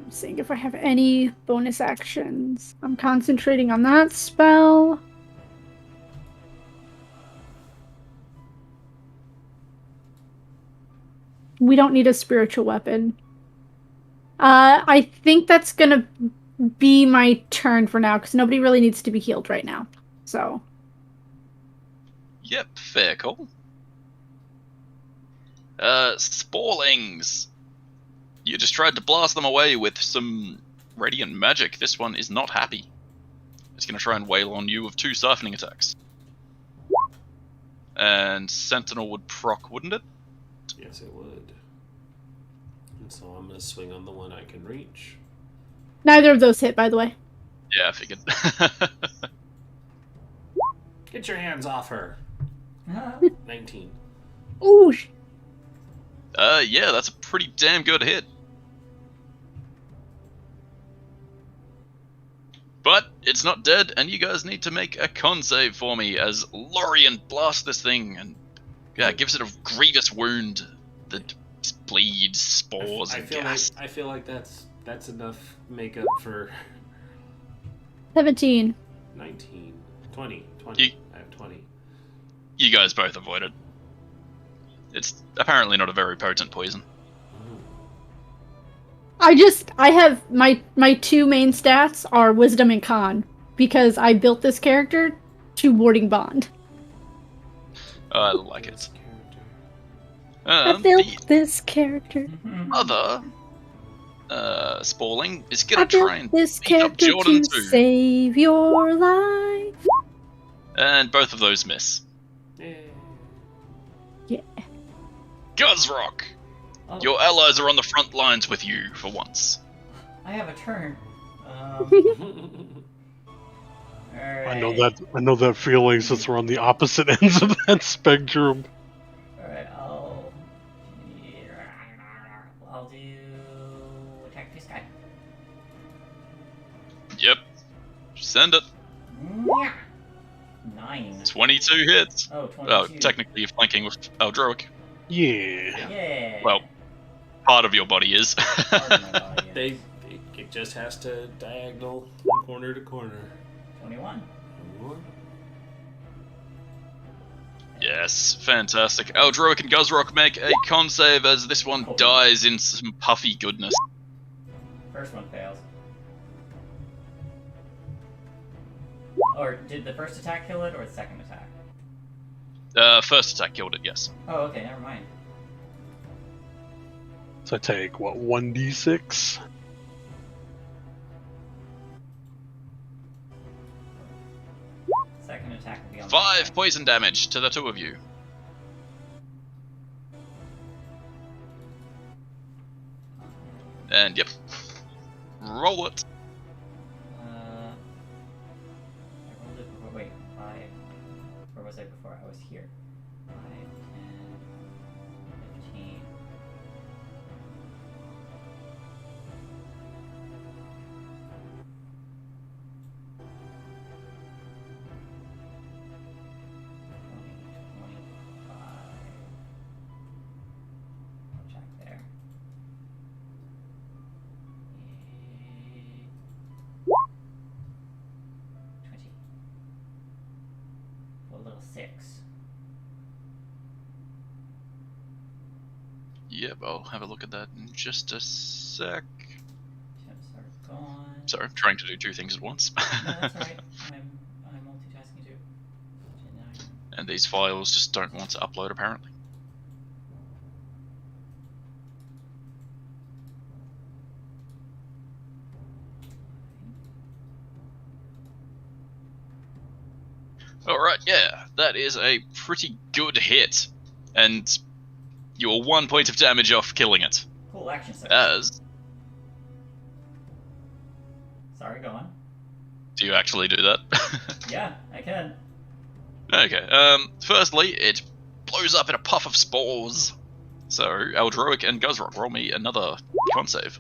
seeing if I have any bonus actions. I'm concentrating on that spell. We don't need a spiritual weapon. I think that's gonna be my turn for now, because nobody really needs to be healed right now. So. Yep, fair call. Spallings. You just tried to blast them away with some radiant magic. This one is not happy. It's going to try and wail on you with 2 siphoning attacks. And Sentinel would proc, wouldn't it? Yes, it would. And so I'm going to swing on the one I can reach. Neither of those hit, by the way. Yeah, I figured. Get your hands off her. 19. Ooh, Yeah, that's a pretty damn good hit. But it's not dead, and you guys need to make a con save for me as Lorien blasts this thing and gives it a grievous wound that bleeds spores and gas. I feel like that's enough makeup for 17. 19, 20. I have 20. You guys both avoid it. It's apparently not a very potent poison. I have my two main stats are wisdom and con because I built this character to warding bond. I like it. I built this character. Other Spalling is gonna I try and built this beat up character Jordan to too. save your life. And both of those miss. Yeah. Guzrock! Oh, Your allies are on the front lines with you for once. I have a turn. I know that feeling since we're on the opposite ends of that spectrum. Alright, I'll do attack this guy. Yep. Send it. 9. 22 hits. Oh, 22. Oh, technically you're flanking with Eldroic. Yeah. Yeah. Well, part of your body is. Part of my body, yeah. It just has to diagonal from corner to corner. 21. Yes, fantastic. Eldroic and Guzrock make a con save as this one dies in some puffy goodness. First one fails. Or did the first attack kill it, or the second attack? First attack killed it, yes. Oh, okay, never mind. So I take, what, 1d6? Second attack will be on 5 poison damage to the two of you. And yep. Roll it. I rolled it before. Wait, 5. Where was I before? I was here. 5, 10, 15. Check there. 20. A little 6. Yep, I'll have a look at that in just a sec. Temps are gone. Sorry, I'm trying to do two things at once. No, that's alright. I'm multitasking too. And these files just don't want to upload apparently. Alright, yeah, that is a pretty good hit. And you're 1 point of damage off killing it. Cool action set. As, Sorry, go on. do you actually do that? Yeah, I can. Okay, firstly, it blows up in a puff of spores. So, Eldroic and Guzrock, roll me another con save.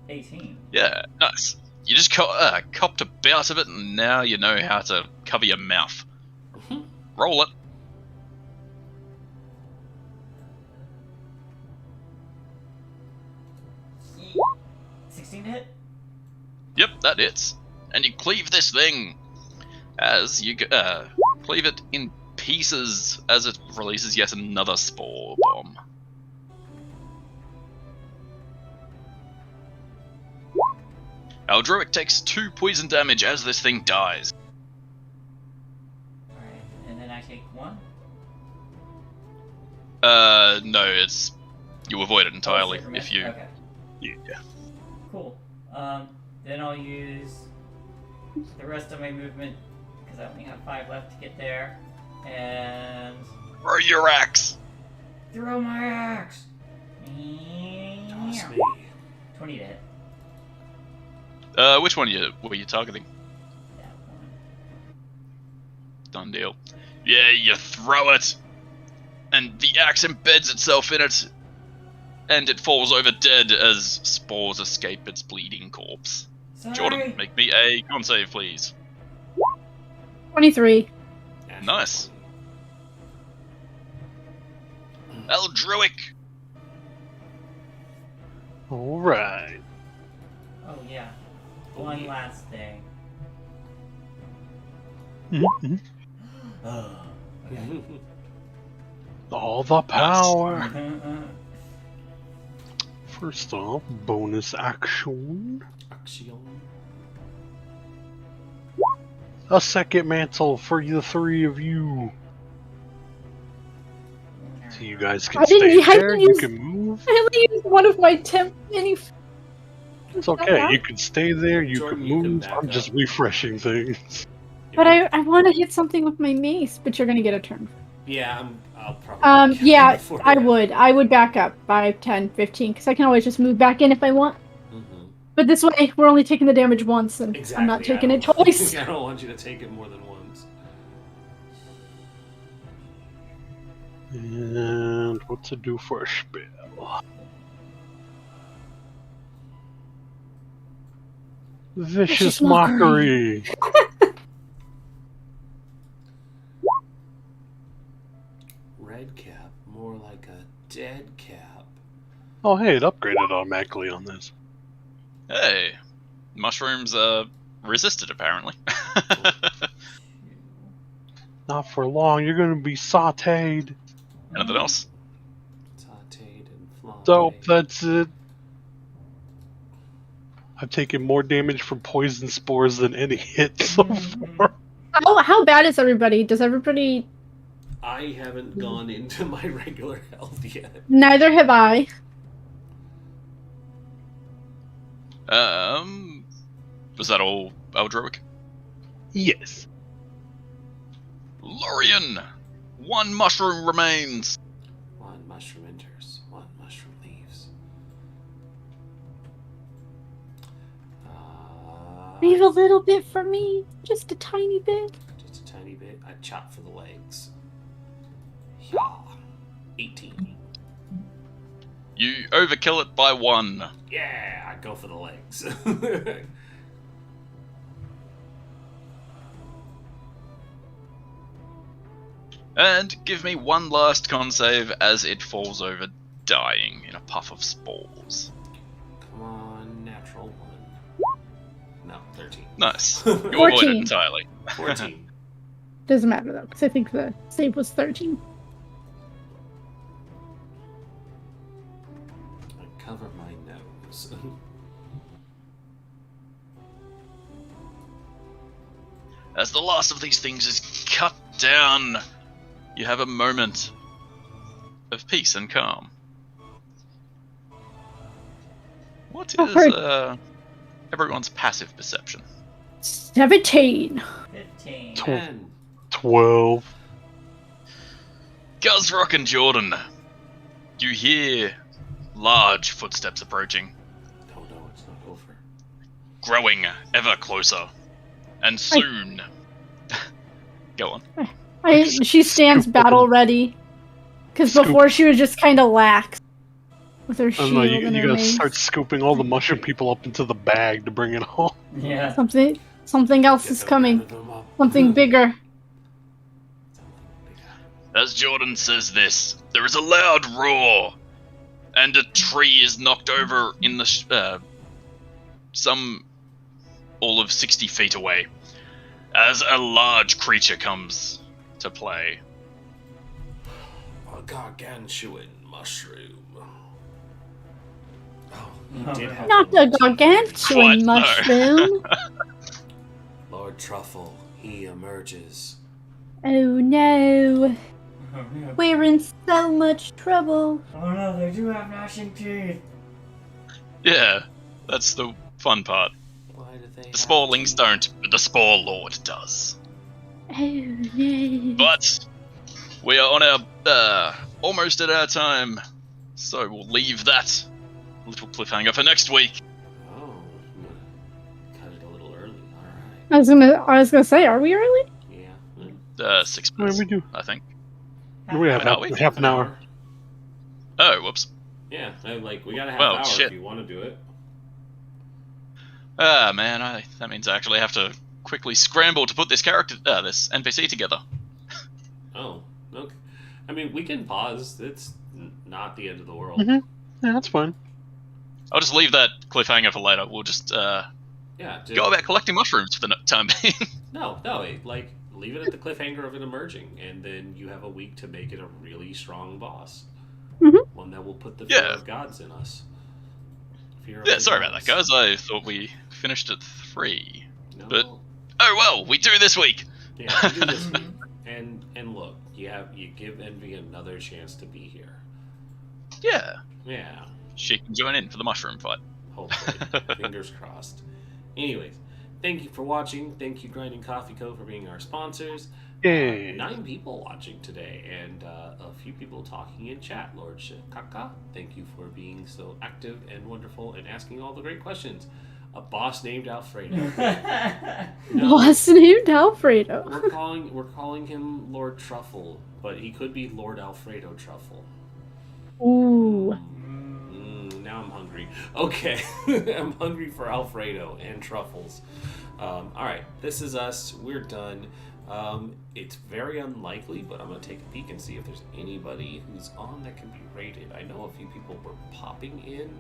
18. Yeah, nice. You just copped a bout of it, and now you know how to cover your mouth. Roll it. Ye- 16 to hit? Yep, that hits. And you cleave this thing as you cleave it in pieces as it releases yet another spore bomb. Eldroic takes 2 poison damage as this thing dies. Alright, and then I take 1? No, it's... You avoid it entirely Oh, if you... Okay, Yeah. cool. Then I'll use the rest of my movement, because I only have 5 left to get there, and Throw your axe! throw my axe! Toss me. 20 to hit. Which one were you targeting? That one. Done deal. Yeah, you throw it, and the axe embeds itself in it, and it falls over dead as spores escape its bleeding corpse. Sorry. Jordan, make me a con save, please. 23. Nice. Eldruic. Alright. Oh yeah. One last thing. Mhm. Oh. Okay. All the power. First off, bonus action. Action. A second mantle for the three of you. So you guys can I didn't- stay I there, didn't you use- can move. I only used one of my temp mini. It's okay, you can stay there, you Jordan, can you can move. back I'm just up. refreshing things. But I want to hit something with my mace, but you're gonna get a turn. Yeah, I'll probably. Yeah, before I that. would. I would back up 5, 10, 15, because I can always just move back in if I want. Mhm. But this way, we're only taking the damage once, and Exactly. I'm not taking I it don't- twice. I don't want you to take it more than once. And what to do for a spell? Vicious mockery. mockery. Red cap, more like a dead cap. Oh, hey, it upgraded automatically on this. Hey, mushrooms resisted apparently. Not for long. You're gonna be sautéed. Anything else? Sauteed and flan. So that's it. I've taken more damage from poison spores than any hit so far. How bad is everybody? Does everybody? I haven't gone into my regular health yet. Neither have I. Was that all Eldroic? Yes. Lorian! One mushroom remains! One mushroom enters, one mushroom leaves. Leave a little bit for me, just a tiny bit. Just a tiny bit. I chop for the legs. Yeah. 18. You overkill it by 1. Yeah, I go for the legs. And give me one last con save as it falls over, dying in a puff of spores. Come on, natural 1. No, 13. Nice. You avoid it 14. entirely. 14. Doesn't matter though, because I think the save was 13. I cover my nose. As the last of these things is cut down, you have a moment of peace and calm. What is everyone's passive perception? 17. 15. 10. 12. Guzrock and Jordan, you hear large footsteps approaching, Oh no, it's not over. growing ever closer, and soon. Go on. She stands Scoop battle them. ready. Because Scoop. before she was just kind of lax. With her I shield don't know, you and her gotta mace. start scooping all the mushroom people up into the bag to bring it home. Yeah. Something else is coming. Something bigger. As Jordan says this, there is a loud roar, and a tree is knocked over in the some all of 60 feet away, as a large creature comes to play. A gargantuan mushroom. Oh, he No, did no. have Not one. the gargantuan What? No. mushroom. Lord Truffle, he emerges. Oh no. Oh no. We're in so much trouble. Oh no, they do have gnashing teeth. Yeah, that's the fun part. Why do they? The Sporelings don't, but the Spore Lord does. Oh no. But we are on our almost at our time, so we'll leave that little cliffhanger for next week. Oh. I was gonna say, are we early? Yeah. 6 What do minutes, we do? I think. We have Are we? half an hour. Oh, whoops. Yeah, we got a half Well, hour shit. if you want to do it. Ah, man, that means I actually have to quickly scramble to put this this NPC together. Oh, okay. I mean, we can pause. It's not the end of the world. Mhm. Yeah, that's fine. I'll just leave that cliffhanger for later. We'll just Yeah. go about collecting mushrooms for the time being. No, leave it at the cliffhanger of it emerging, and then you have a week to make it a really strong boss. Mhm. One that will put the fear Yeah. of gods in us. Fear of Yeah, the sorry about that, gods. guys. I thought we finished at 3. No, But- Oh well, we do this week. yeah, we do this week. And look, you give Envy another chance to be here. Yeah, Yeah, she can join in for the mushroom fight. hopefully. Fingers crossed. Anyways, thank you for watching. Thank you, Grinding Coffee Co., for being our sponsors. Yay. 9 people watching today, and a few people talking in chat. Lord Shikaka, thank you for being so active and wonderful and asking all the great questions. A boss named Alfredo. No, Boss named Alfredo. we're calling him Lord Truffle, but he could be Lord Alfredo Truffle. Ooh. Now I'm hungry. Okay, I'm hungry for Alfredo and truffles. All right, this is us. We're done. It's very unlikely, but I'm gonna take a peek and see if there's anybody who's on that can be rated. I know a few people were popping in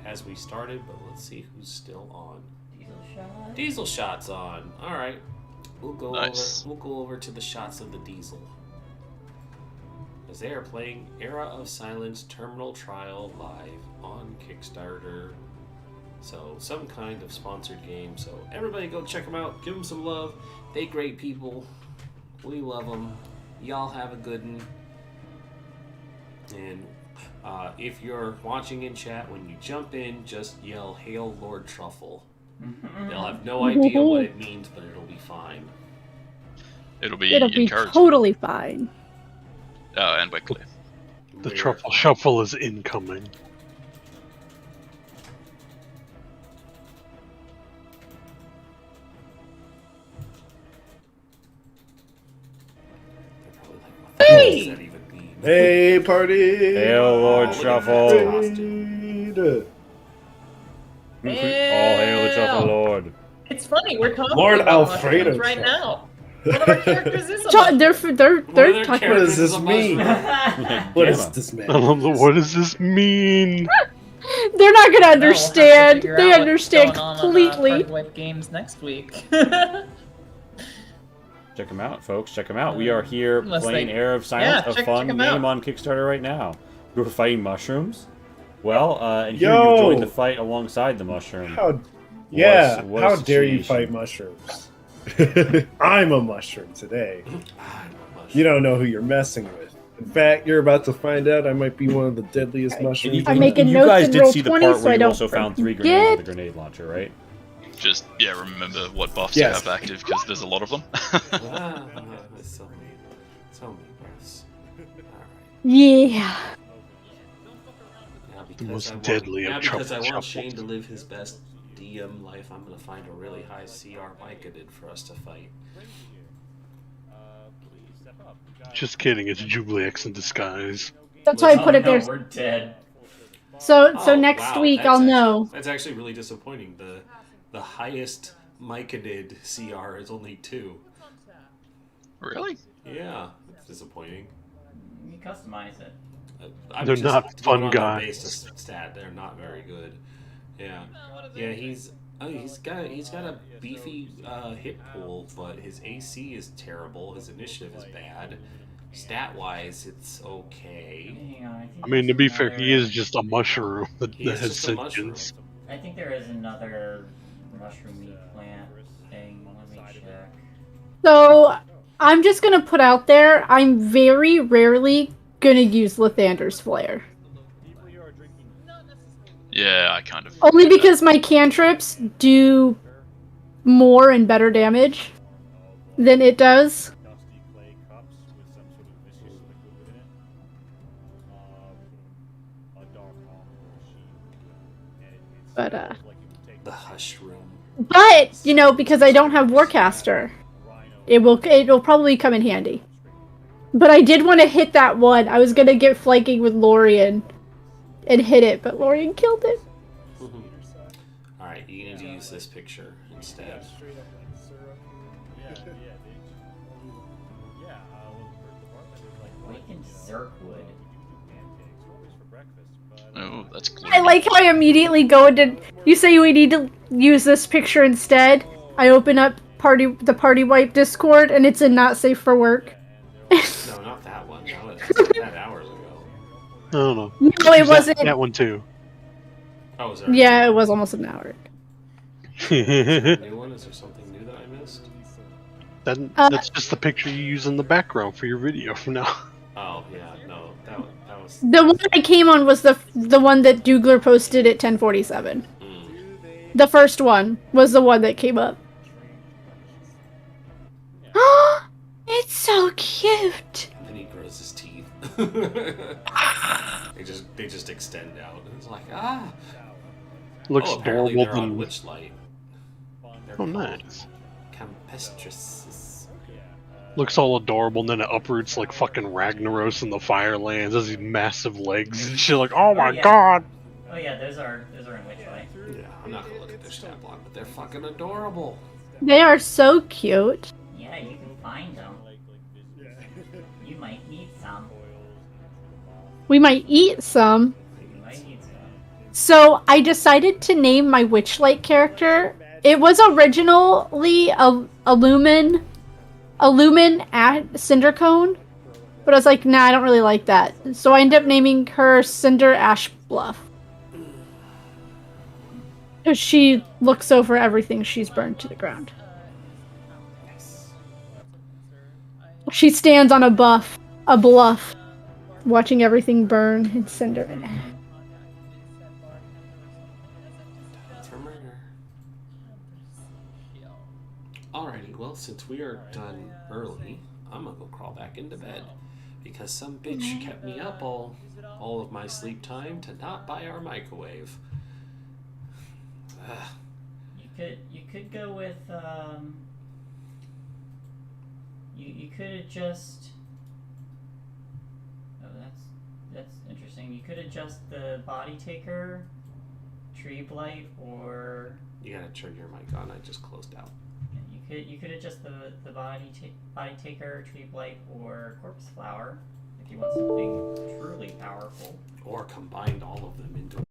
as we started, but let's see who's still on. Diesel shot. Diesel Shot's on. All right, we'll go Nice. over. We'll go over to the shots of the Diesel. As they are playing Era of Silence Terminal Trial live on Kickstarter. So, some kind of sponsored game. So, everybody go check them out. Give them some love. They great people. We love them. Y'all have a good one. And if you're watching in chat, when you jump in, just yell, "Hail Lord Truffle." They'll have no idea what it means, but it'll be fine. It'll be It'll be encouraging. totally fine. Oh, and we're clear. The We're- truffle shuffle is incoming. they're probably like, "What the hell does that even mean?" Hey, party! Hail Lord Look at Truffle! that All costume. hail the Truffle Lord! It's funny, we're talking Lord about Alfredo mushrooms right Truffle. now. One of our characters is a They're mushroom. they're One of their talking. What does characters this is a mean? mushroom. What is Gamma. this man? I love the. What does this mean? They're not gonna No, we'll have to understand. figure They out understand what's going on completely. Hardware Games next week. Check them out, folks. Check them out. We are here Unless playing they- Era of Silence, Yeah, a check fun 'em game out. on Kickstarter right now. We're fighting mushrooms. Well, and here Yo! you joined the fight alongside the mushroom. How? Yeah. What a How dare you situation. fight mushrooms? I'm a mushroom today. I'm a mushroom. You don't know who you're messing with. In fact, you're about to find out I might be one of the deadliest mushrooms. I'm making you notes guys and did roll see the 20 part so where I you don't also found 3 forget. grenades with the grenade launcher, right? Just, remember what buffs Yes. you have active, because there's a lot of them. There's so many breaths. Alright. Yeah. Now, because most I want, deadly of now because I truffle want Shane shuffles. to live his best DM life, I'm going to find a really high CR Mycodid for us to fight. Just kidding. It's Jublix in disguise. That's why I put it there. We're dead. So Oh, next wow, week that's I'll actually- know. That's actually really disappointing. The highest Mycodid CR is only 2. Really? Yeah, that's disappointing. You customize it. I'm They're just not going fun on their guys. base stat. They're not very good. Yeah, yeah. He's got a beefy hit pool, but his AC is terrible. His initiative is bad. Stat wise, it's okay. Hang on, think I mean, to there's be fair, he another- is just a mushroom that He is has just a mushroom. sentience. I think there is another mushroomy plant thing. Let me check. So I'm just gonna put out there. I'm very rarely gonna use Lathander's Flare. Yeah, I kind of. Only because my cantrips do more and better damage than it does. But The hush room. But, you know, because I don't have Warcaster, it'll probably come in handy. But I did want to hit that one. I was going to get flanking with Lorien and hit it, but Lorien killed it. Alright, you need to use this picture instead. Awakened Zerkwood. Oh, that's cool. I like how I immediately go into... You say we need to use this picture instead. I open up the party wipe Discord, and it's in not safe for work. No, not that one. That hours ago. I don't know. No, it wasn't. That one too. Oh, is there Yeah, it was almost an hour. a new one? Is there something new that I missed? That's just the picture you use in the background for your video from now. Oh, yeah, no, that was... The one I came on was the one that Dougler posted at 10:47. The first one was the one that came up. It's so cute. And then he grows his teeth. they just extend out. It's like, ah! Looks apparently adorable. they're on Witchlight. They're Oh, called nice. Campestresses. Looks all adorable, and then it uproots like fucking Ragnaros in the Firelands. Has these massive legs and shit. Like, oh my yeah. god! Oh yeah, those are in Witchlight. Yeah, I'm not gonna look at their stat block, but they're fucking adorable. They are so cute. Yeah, you can find them. You might need some. We might eat some. You might need some. So I decided to name my Witchlight character. It was originally a Lumen Cindercone, but I was like, nah, I don't really like that. So I ended up naming her Cinder Ashbluff. Because she looks over everything she's burned to the ground. She stands on a bluff, watching everything burn and cinder in it. For murder. Alrighty, well, since we are done early, I'm gonna go crawl back into bed. Because some bitch kept me up all of my sleep time to not buy our microwave. Ugh. You could go with you could adjust. Oh, that's interesting. You could adjust the body taker, tree blight, or You gotta turn your mic on. I just closed out. you could adjust the body taker, tree blight, or corpse flower if you want something truly powerful. Or combined all of them into